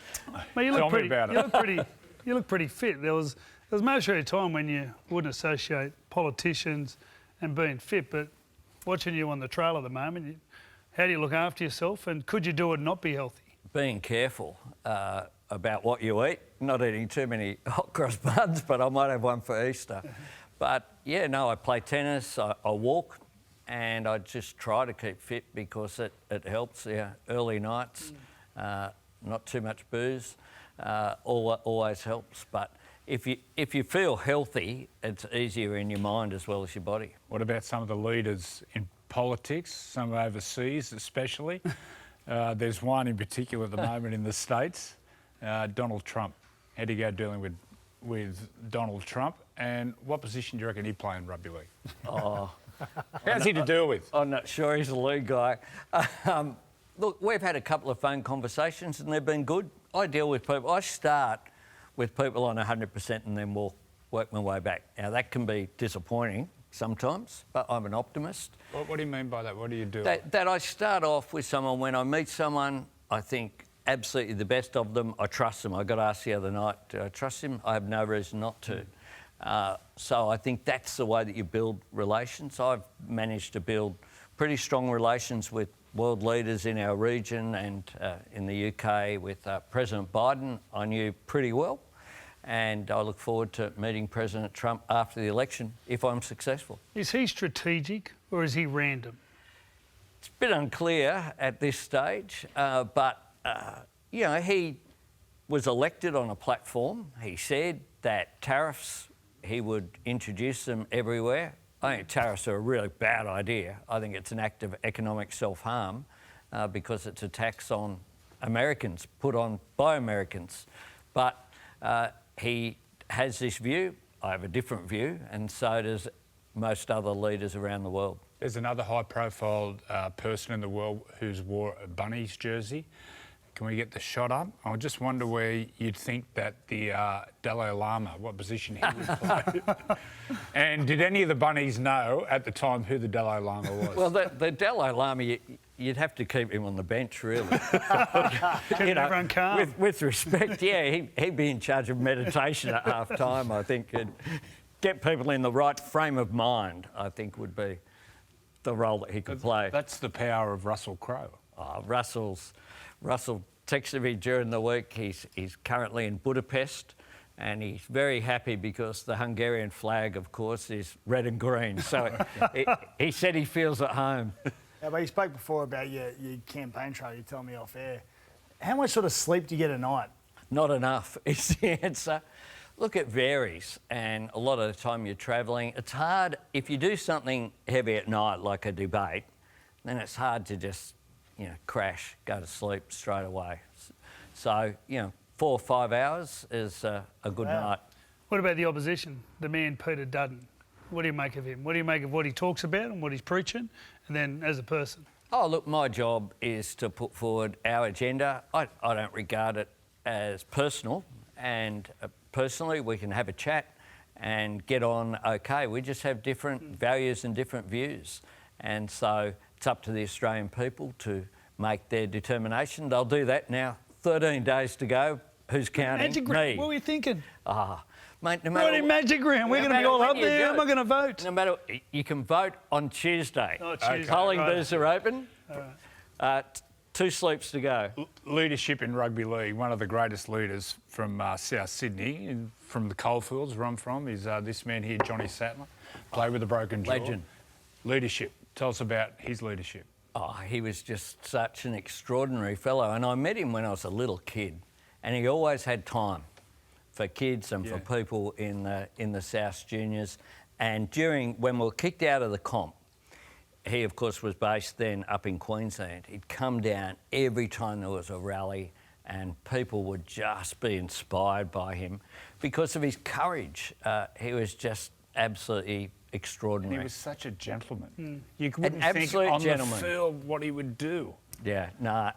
Well, you Tell look me pretty, about it. You look pretty fit. There was most of a time when you wouldn't associate politicians and being fit, but watching you on the trail at the moment, how do you look after yourself, and could you do it and not be healthy? Being careful about what you eat, not eating too many hot cross buns, but I might have one for Easter. But yeah, no, I play tennis, I walk, and I just try to keep fit because it helps. Yeah, early nights, not too much booze, always helps. But if you feel healthy, it's easier in your mind as well as your body. What about some of the leaders in politics, some overseas especially? There's one in particular at the moment in the States, Donald Trump. How do you go dealing with Donald Trump, and what position do you reckon he'd play in Rugby League? Oh, How's he to deal with? I'm not sure he's a lead guy. Look, we've had a couple of phone conversations and they've been good. I deal with people. I start with people on 100% and then work my way back. Now, that can be disappointing sometimes, but I'm an optimist. What do you mean by that? What do you do? That I start off with someone, when I meet someone, I think absolutely the best of them, I trust them. I got asked the other night, do I trust him? I have no reason not to. So I think that's the way that you build relations. I've managed to build pretty strong relations with world leaders in our region and in the UK with President Biden. I knew pretty well, and I look forward to meeting President Trump after the election if I'm successful. Is he strategic or is he random? It's a bit unclear at this stage, but you know, he was elected on a platform. He said that tariffs, he would introduce them everywhere. I think tariffs are a really bad idea. I think it's an act of economic self-harm because it's a tax on Americans, put on by Americans. But he has this view. I have a different view, and so does most other leaders around the world. There's another high-profile person in the world who's wore a Bunnies jersey. Can we get the shot up? I just wonder where you'd think that the Dalai Lama, what position he would play. And did any of the Bunnies know at the time who the Dalai Lama was? Well, the Dalai Lama, you'd have to keep him on the bench, really. Keep everyone calm. With respect, yeah, he'd be in charge of meditation at half time, I think. And get people in the right frame of mind, I think, would be the role that he could play. That's the power of Russell Crowe. Oh, Russell texted me during the week. He's currently in Budapest, and he's very happy because the Hungarian flag, of course, is red and green. So he said he feels at home. Yeah, but you spoke before about your campaign trail. You tell me off air. How much sort of sleep do you get a night? Not enough is the answer. Look, it varies, and a lot of the time you're travelling. It's hard if you do something heavy at night, like a debate. Then it's hard to just, crash, go to sleep straight away. So, 4 or 5 hours is a good night. What about the opposition, the man Peter Dutton? What do you make of him? What do you make of what he talks about and what he's preaching, and then as a person? Oh, look, my job is to put forward our agenda. I don't regard it as personal, and personally we can have a chat and get on okay. We just have different values and different views, and so it's up to the Australian people to make their determination. They'll do that now. 13 days to go. Who's counting? Magic Me. round. What were you thinking? Mate, no We're matter in magic round. We're going to be all up there. Am I going to vote? No matter, you can vote on Tuesday. Oh, Tuesday. Polling Right. booths are open. 2 sleeps to go. Leadership in rugby league. One of the greatest leaders from South Sydney, from the coalfields where I'm from, is this man here, Johnny Sattler. Played with a broken jaw. Legend. Leadership. Tell us about his leadership. He was just such an extraordinary fellow, and I met him when I was a little kid, and he always had time for kids and for people in the South Juniors. And when we were kicked out of the comp, he of course was based then up in Queensland. He'd come down every time there was a rally, and people would just be inspired by him because of his courage. He was just absolutely extraordinary. And he was such a gentleman. You wouldn't An think absolute on gentleman. the field what he would do. Yeah,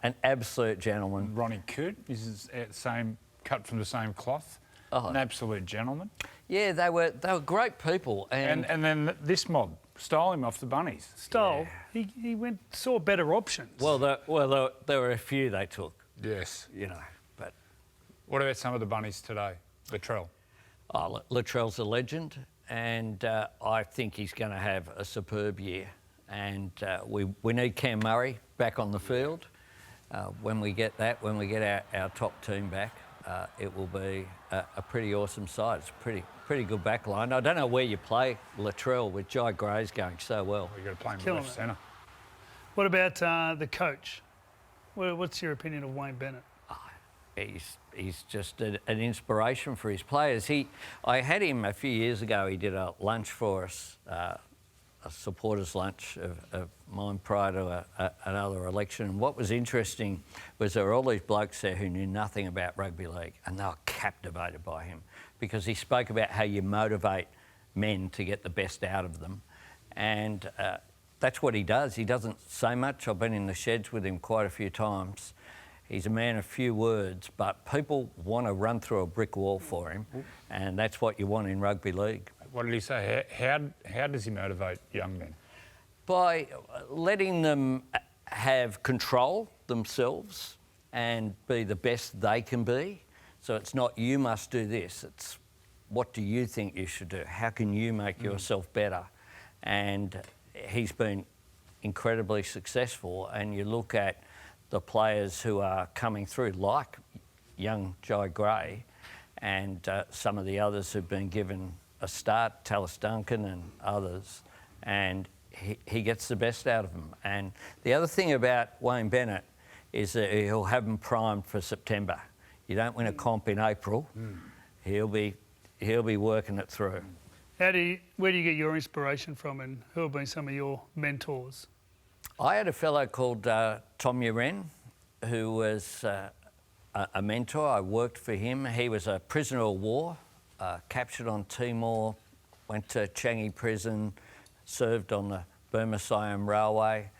an absolute gentleman. Ronnie Coote is cut from the same cloth. An absolute gentleman. Yeah, they were great people. And then this mob stole him off the bunnies. Stole. Yeah. He saw better options. Well, there were a few they took. Yes. You know, but... What about some of the bunnies today? Latrell. Latrell's a legend, and I think he's going to have a superb year. And we need Cam Murray back on the field. When we get our top team back, it will be a pretty awesome side. It's a pretty good back line. I don't know where you play Latrell with Jai Gray's going so well. You've got to play him in left centre. What about the coach? What's your opinion of Wayne Bennett? He's just an inspiration for his players. I had him a few years ago. He did a lunch for us, a supporters' lunch of mine prior to another election. And what was interesting was there were all these blokes there who knew nothing about rugby league, and they were captivated by him because he spoke about how you motivate men to get the best out of them. And that's what he does. He doesn't say much. I've been in the sheds with him quite a few times. He's a man of few words, but people want to run through a brick wall for him, and that's what you want in rugby league. What did he say? How does he motivate young men? By letting them have control themselves and be the best they can be. So it's not you must do this, it's what do you think you should do? How can you make yourself better? And he's been incredibly successful, and you look at the players who are coming through, like young Jai Gray and some of the others who've been given a start, Tallis Duncan and others, and he gets the best out of them. And the other thing about Wayne Bennett is that he'll have them primed for September. You don't win a comp in April, he'll be working it through. Where do you get your inspiration from, and who have been some of your mentors? I had a fellow called Tom Uren, who was a mentor. I worked for him. He was a prisoner of war, captured on Timor, went to Changi prison, served on the Burma-Siam Railway.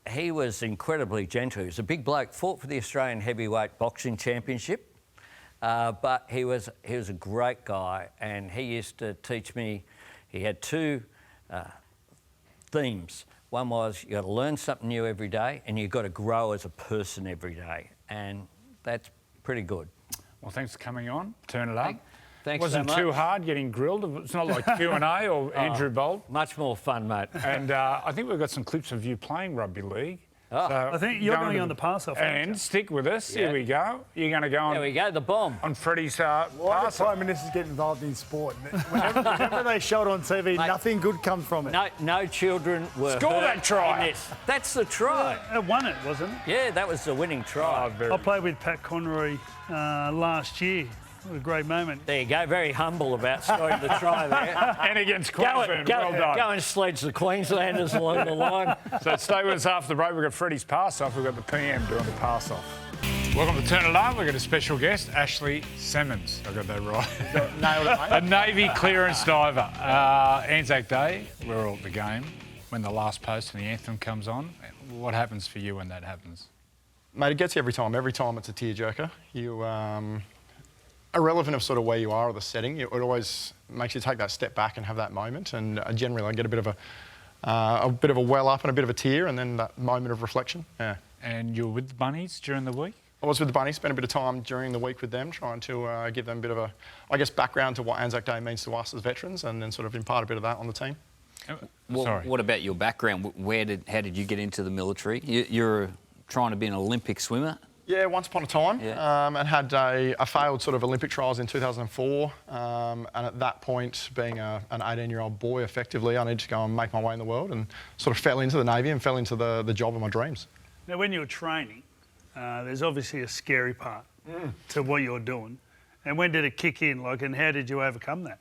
He was incredibly gentle. He was a big bloke, fought for the Australian Heavyweight Boxing Championship, but he was a great guy, and he used to teach me. He had 2 themes. One was you got to learn something new every day, and you've got to grow as a person every day, and that's pretty good. Well, thanks for coming on. Turn it up. Thanks Wasn't so much. too hard getting grilled. It's not like Q&A or Andrew Bolt. Much more fun, mate. And I think we've got some clips of you playing rugby league. Oh. So I think you're going on the pass-off. And stick with us. Yeah. Here we go. You're going to go on. There we go, the bomb. On Freddie's Why do pass. Prime Ministers get involved in sport? Whenever they show it on TV, nothing good comes from it. No children were Score hurt that try. in this. That's the try. It won it, wasn't it? Yeah, that was the winning try. I played with Pat Conroy last year. What a great moment. There you go, very humble about scoring the try there. And against Queensland. Well done. Go and sledge the Queenslanders along the line. So stay with us after the break. We've got Freddie's pass-off. We've got the PM doing the pass-off. Welcome to Turn It Up. We've got a special guest, Ashely Semmens. I got that right. Nailed it, mate. A Navy clearance diver. Anzac Day, we're all at the game. When the last post and the anthem comes on, what happens for you when that happens? Mate, it gets you every time. Every time it's a tearjerker. You, irrelevant of sort of where you are or the setting, it always makes you take that step back and have that moment. And generally, I get a bit of a well up and a bit of a tear, and then that moment of reflection. Yeah. And you were with the Bunnies during the week? I was with the Bunnies, spent a bit of time during the week with them, trying to give them a bit of a, I guess, background to what Anzac Day means to us as veterans, and then sort of impart a bit of that on the team. What about your background? How did you get into the military? You're trying to be an Olympic swimmer? Yeah, once upon a time, and had a failed sort of Olympic trials in 2004, and at that point, being an 18-year-old boy, effectively, I needed to go and make my way in the world, and sort of fell into the Navy and fell into the job of my dreams. Now, when you were training, there's obviously a scary part to what you're doing. And when did it kick in? And how did you overcome that?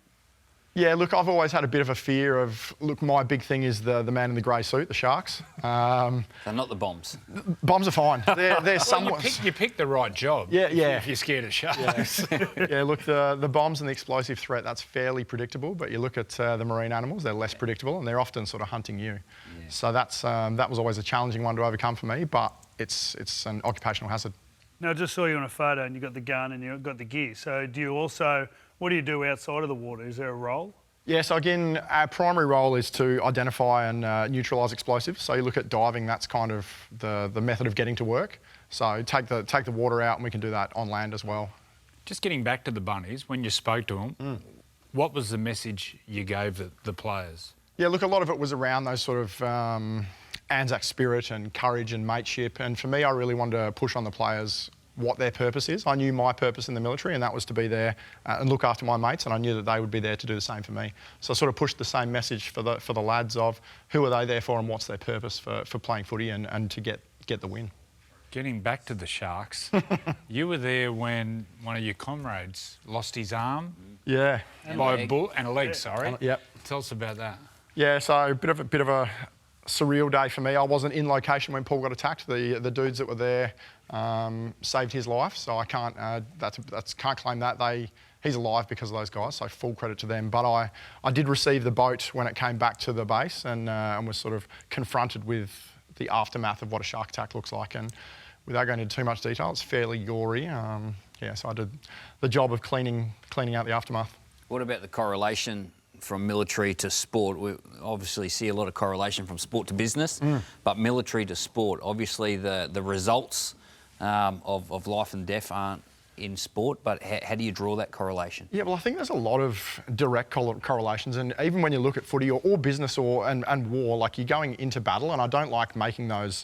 Yeah, look, I've always had a bit of a fear of, my big thing is the man in the grey suit, the Sharks. They're not the Bombs. Bombs are fine. They're somewhat... You picked the right job. Yeah. If you're scared of Sharks. Yeah, look, the Bombs and the explosive threat, that's fairly predictable, but you look at the marine animals, they're less predictable, and they're often sort of hunting you. Yeah. So that was always a challenging one to overcome for me, but it's an occupational hazard. Now, I just saw you on a photo and you got the gun and you got the gear. So what do you do outside of the water? Is there a role? Yeah, so again, our primary role is to identify and neutralise explosives. So you look at diving, that's kind of the method of getting to work. So take the water out, and we can do that on land as well. Just getting back to the Bunnies, when you spoke to them, what was the message you gave the players? Yeah, look, a lot of it was around those sort of Anzac spirit and courage and mateship. And for me, I really wanted to push on the players what their purpose is. I knew my purpose in the military, and that was to be there and look after my mates, and I knew that they would be there to do the same for me. So I sort of pushed the same message for the lads of who are they there for and what's their purpose for playing footy and to get the win. Getting back to the Sharks, you were there when one of your comrades lost his arm. Yeah. By a bull and a leg, sorry. Yep. Tell us about that. Yeah, so a bit of a surreal day for me. I wasn't in location when Paul got attacked. The dudes that were there saved his life, so I can't can't claim that. He's alive because of those guys, so full credit to them. But I did receive the boat when it came back to the base, and was sort of confronted with the aftermath of what a shark attack looks like. And without going into too much detail, it's fairly gory. So I did the job of cleaning out the aftermath. What about the correlation from military to sport? We obviously see a lot of correlation from sport to business, but military to sport, obviously the results of life and death aren't in sport, but how do you draw that correlation? Yeah, well, I think there's a lot of direct correlations, and even when you look at footy or business and war, like you're going into battle, and I don't like making those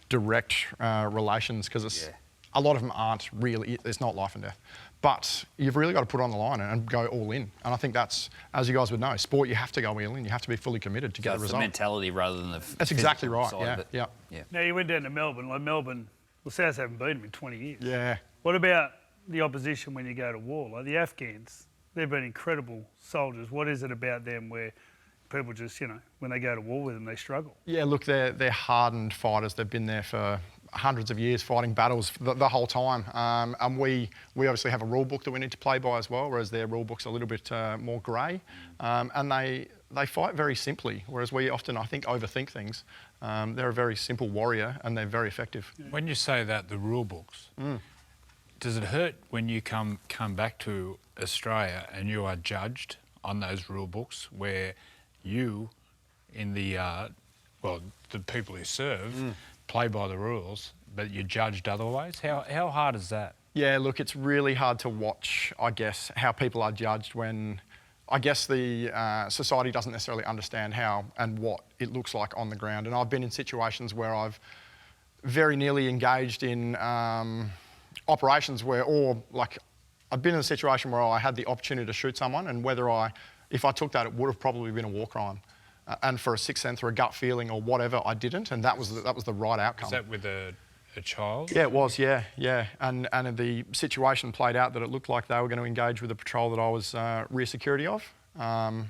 direct relations because a lot of them aren't really, it's not life and death. But you've really got to put it on the line and go all in. And I think that's, as you guys would know, sport, you have to go all in. You have to be fully committed to get the result. It's the mentality rather than the That's exactly right, yeah. Now, you went down to Melbourne. Well, South haven't beaten them in 20 years. Yeah. What about the opposition when you go to war? Like the Afghans, they've been incredible soldiers. What is it about them where people just, when they go to war with them, they struggle? Yeah, look, they're hardened fighters. They've been there for hundreds of years fighting battles the whole time. And we obviously have a rule book that we need to play by as well, whereas their rule book's a little bit more grey. And they fight very simply, whereas we often, I think, overthink things. They're a very simple warrior and they're very effective. When you say that, the rule books, does it hurt when you come back to Australia and you are judged on those rule books where you, in the people who serve, play by the rules, but you're judged otherwise? How hard is that? Yeah, look, it's really hard to watch, I guess, how people are judged when, I guess, the society doesn't necessarily understand how and what it looks like on the ground. And I've been in situations where I've very nearly engaged in operations where, I've been in a situation where I had the opportunity to shoot someone, and if I took that, it would have probably been a war crime. And for a sixth sense or a gut feeling or whatever, I didn't, and that was the right outcome. Was that with a child? Yeah, it was, yeah. And the situation played out that it looked like they were going to engage with the patrol that I was rear security of. The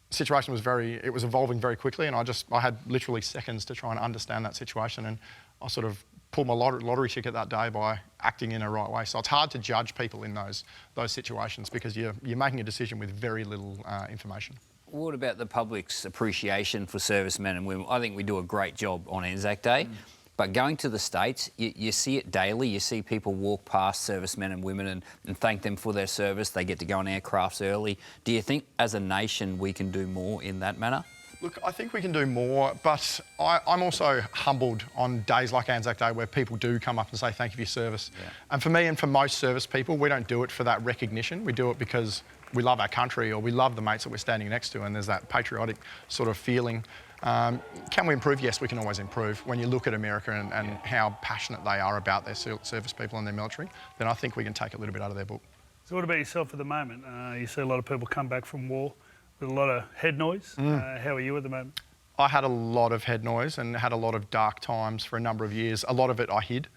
situation was evolving very quickly, and I had literally seconds to try and understand that situation, and I sort of pulled my lottery ticket that day by acting in a right way. So it's hard to judge people in those situations because you're making a decision with very little information. What about the public's appreciation for servicemen and women? I think we do a great job on Anzac Day, But going to the States, you see it daily. You see people walk past servicemen and women and thank them for their service. They get to go on aircrafts early. Do you think as a nation we can do more in that manner? Look, I think we can do more, but I'm also humbled on days like Anzac Day where people do come up and say thank you for your service. Yeah. And for me and for most service people, we don't do it for that recognition. We do it because we love our country or we love the mates that we're standing next to, and there's that patriotic sort of feeling. Can we improve? Yes, we can always improve. When you look at America and how passionate they are about their service people and their military, then I think we can take a little bit out of their book. So what about yourself at the moment? You see a lot of people come back from war with a lot of head noise. How are you at the moment? I had a lot of head noise and had a lot of dark times for a number of years. A lot of it I hid.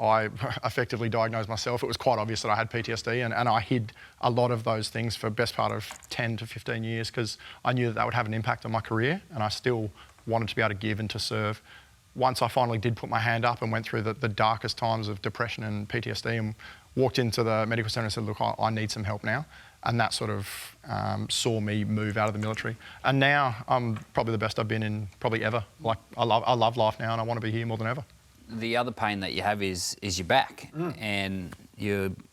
I effectively diagnosed myself. It was quite obvious that I had PTSD, and I hid a lot of those things for the best part of 10 to 15 years because I knew that would have an impact on my career, and I still wanted to be able to give and to serve. Once I finally did put my hand up and went through the darkest times of depression and PTSD and walked into the medical centre and said, look, I need some help now. And that sort of saw me move out of the military. And now I'm probably the best I've been in probably ever. Like, I love life now and I want to be here more than ever. The other pain that you have is your back. And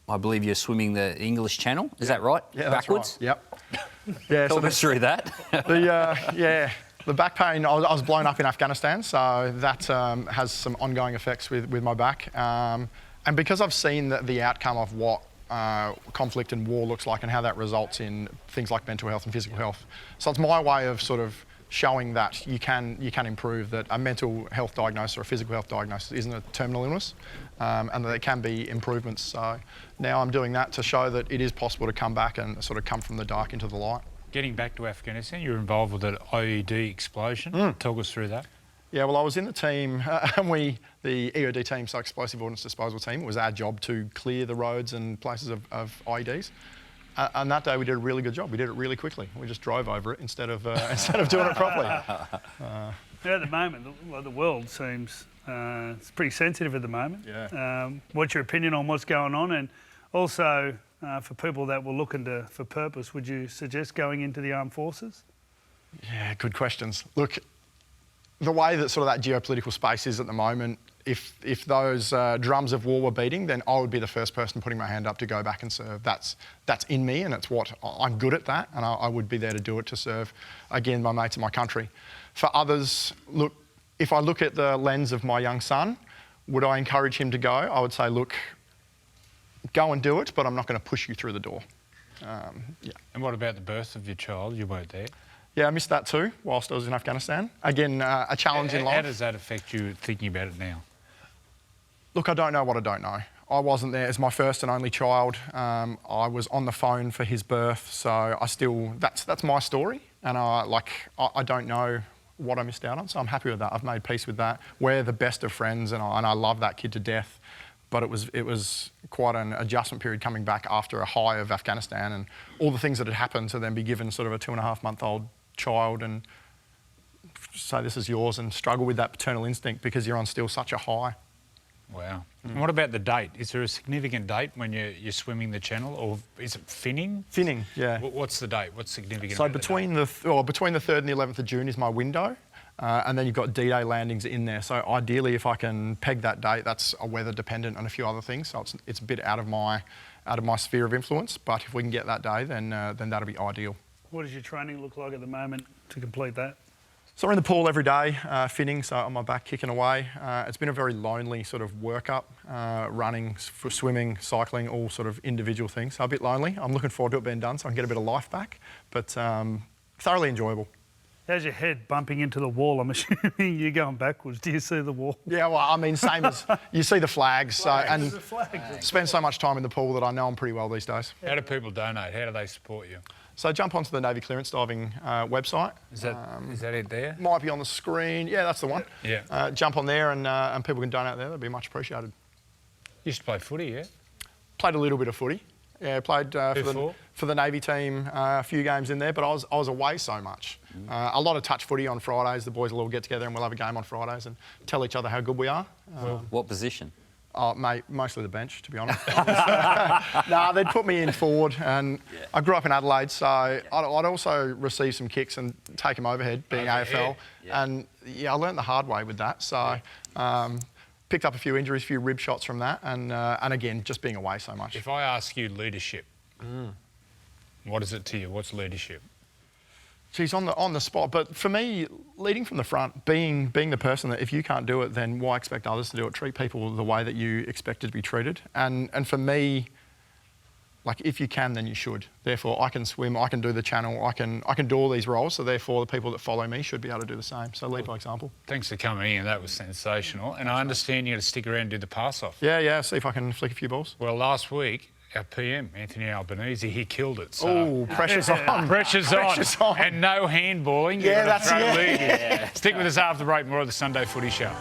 I believe you're swimming the English Channel. Is that right? Yeah, backwards? That's right. Yep. Yeah, Talk us through that. The back pain, I was blown up in Afghanistan, so that has some ongoing effects with my back. And because I've seen the outcome of what conflict and war looks like and how that results in things like mental health and physical health. So it's my way of sort of showing that you can improve, that a mental health diagnosis or a physical health diagnosis isn't a terminal illness, and that there can be improvements. So now I'm doing that to show that it is possible to come back and sort of come from the dark into the light. Getting back to Afghanistan, you were involved with an IED explosion. Talk us through that. Yeah, well, I was in the team, and the EOD team, so Explosive Ordnance Disposal Team, it was our job to clear the roads and places of IEDs. And that day we did a really good job. We did it really quickly. We just drove over it instead of doing it properly. At the moment, the world seems it's pretty sensitive at the moment. Yeah. What's your opinion on what's going on? And also, for people that were looking for purpose, would you suggest going into the armed forces? Yeah, good questions. Look, the way that sort of that geopolitical space is at the moment, if those drums of war were beating, then I would be the first person putting my hand up to go back and serve. That's in me, and it's what I'm good at that, and I would be there to do it to serve, again, my mates and my country. For others, look, if I look at the lens of my young son, would I encourage him to go? I would say, look, go and do it, but I'm not going to push you through the door. And what about the birth of your child? You weren't there. Yeah, I missed that too whilst I was in Afghanistan. Again, a challenge in life. How does that affect you thinking about it now? Look, I don't know what I don't know. I wasn't there as my first and only child. I was on the phone for his birth, so that's my story, and I don't know what I missed out on, so I'm happy with that. I've made peace with that. We're the best of friends, and I love that kid to death. But it was quite an adjustment period coming back after a high of Afghanistan and all the things that had happened, to then be given sort of a 2.5-month-old child and say this is yours and struggle with that paternal instinct because you're on still such a high. Wow. And what about the date? Is there a significant date when you're swimming the channel, or is it finning? Finning, yeah. What's the date? What's significant? So between the 3rd and the 11th of June is my window. And then you've got D-Day landings in there. So ideally, if I can peg that date, that's a weather dependent and a few other things. So it's a bit out of my sphere of influence. But if we can get that day, then that'll be ideal. What does your training look like at the moment to complete that? So we're in the pool every day, finning, so on my back kicking away. It's been a very lonely sort of workup, running, swimming, cycling, all sort of individual things. So a bit lonely. I'm looking forward to it being done so I can get a bit of life back, but thoroughly enjoyable. How's your head bumping into the wall? I'm assuming you're going backwards. Do you see the wall? Yeah, well, I mean, same as you see the flags. And spend so much time in the pool that I know them pretty well these days. How do people donate? How do they support you? So jump onto the Navy Clearance Diving website. Is that it there? Might be on the screen. Yeah, that's the one. Yeah. Jump on there and people can donate there. That'd be much appreciated. You used to play footy, yeah? Played a little bit of footy. Yeah, played for the Navy team a few games in there, but I was away so much. A lot of touch footy on Fridays. The boys will all get together and we'll have a game on Fridays and tell each other how good we are. What position? Oh, mate, mostly the bench, to be honest. They'd put me in forward, and I grew up in Adelaide, so I'd also receive some kicks and take them overhead, being AFL. Yeah. And I learned the hard way with that. So picked up a few injuries, a few rib shots from that, and again, just being away so much. If I ask you leadership, what is it to you? What's leadership? Geez, on the spot. But for me, leading from the front, being the person that if you can't do it, then why expect others to do it? Treat people the way that you expected to be treated. And for me, like if you can, then you should. Therefore, I can swim, I can do the channel, I can do all these roles. So therefore, the people that follow me should be able to do the same. So lead by example. Thanks for coming in. That was sensational. And I understand you're going to stick around and do the pass off. Yeah. See if I can flick a few balls. Well, last week, our PM, Anthony Albanese, he killed it. So. Oh, pressure's on. Pressure's on. And no handballing. Yeah, that's it. Stick with us after the break. More of the Sunday Footy Show.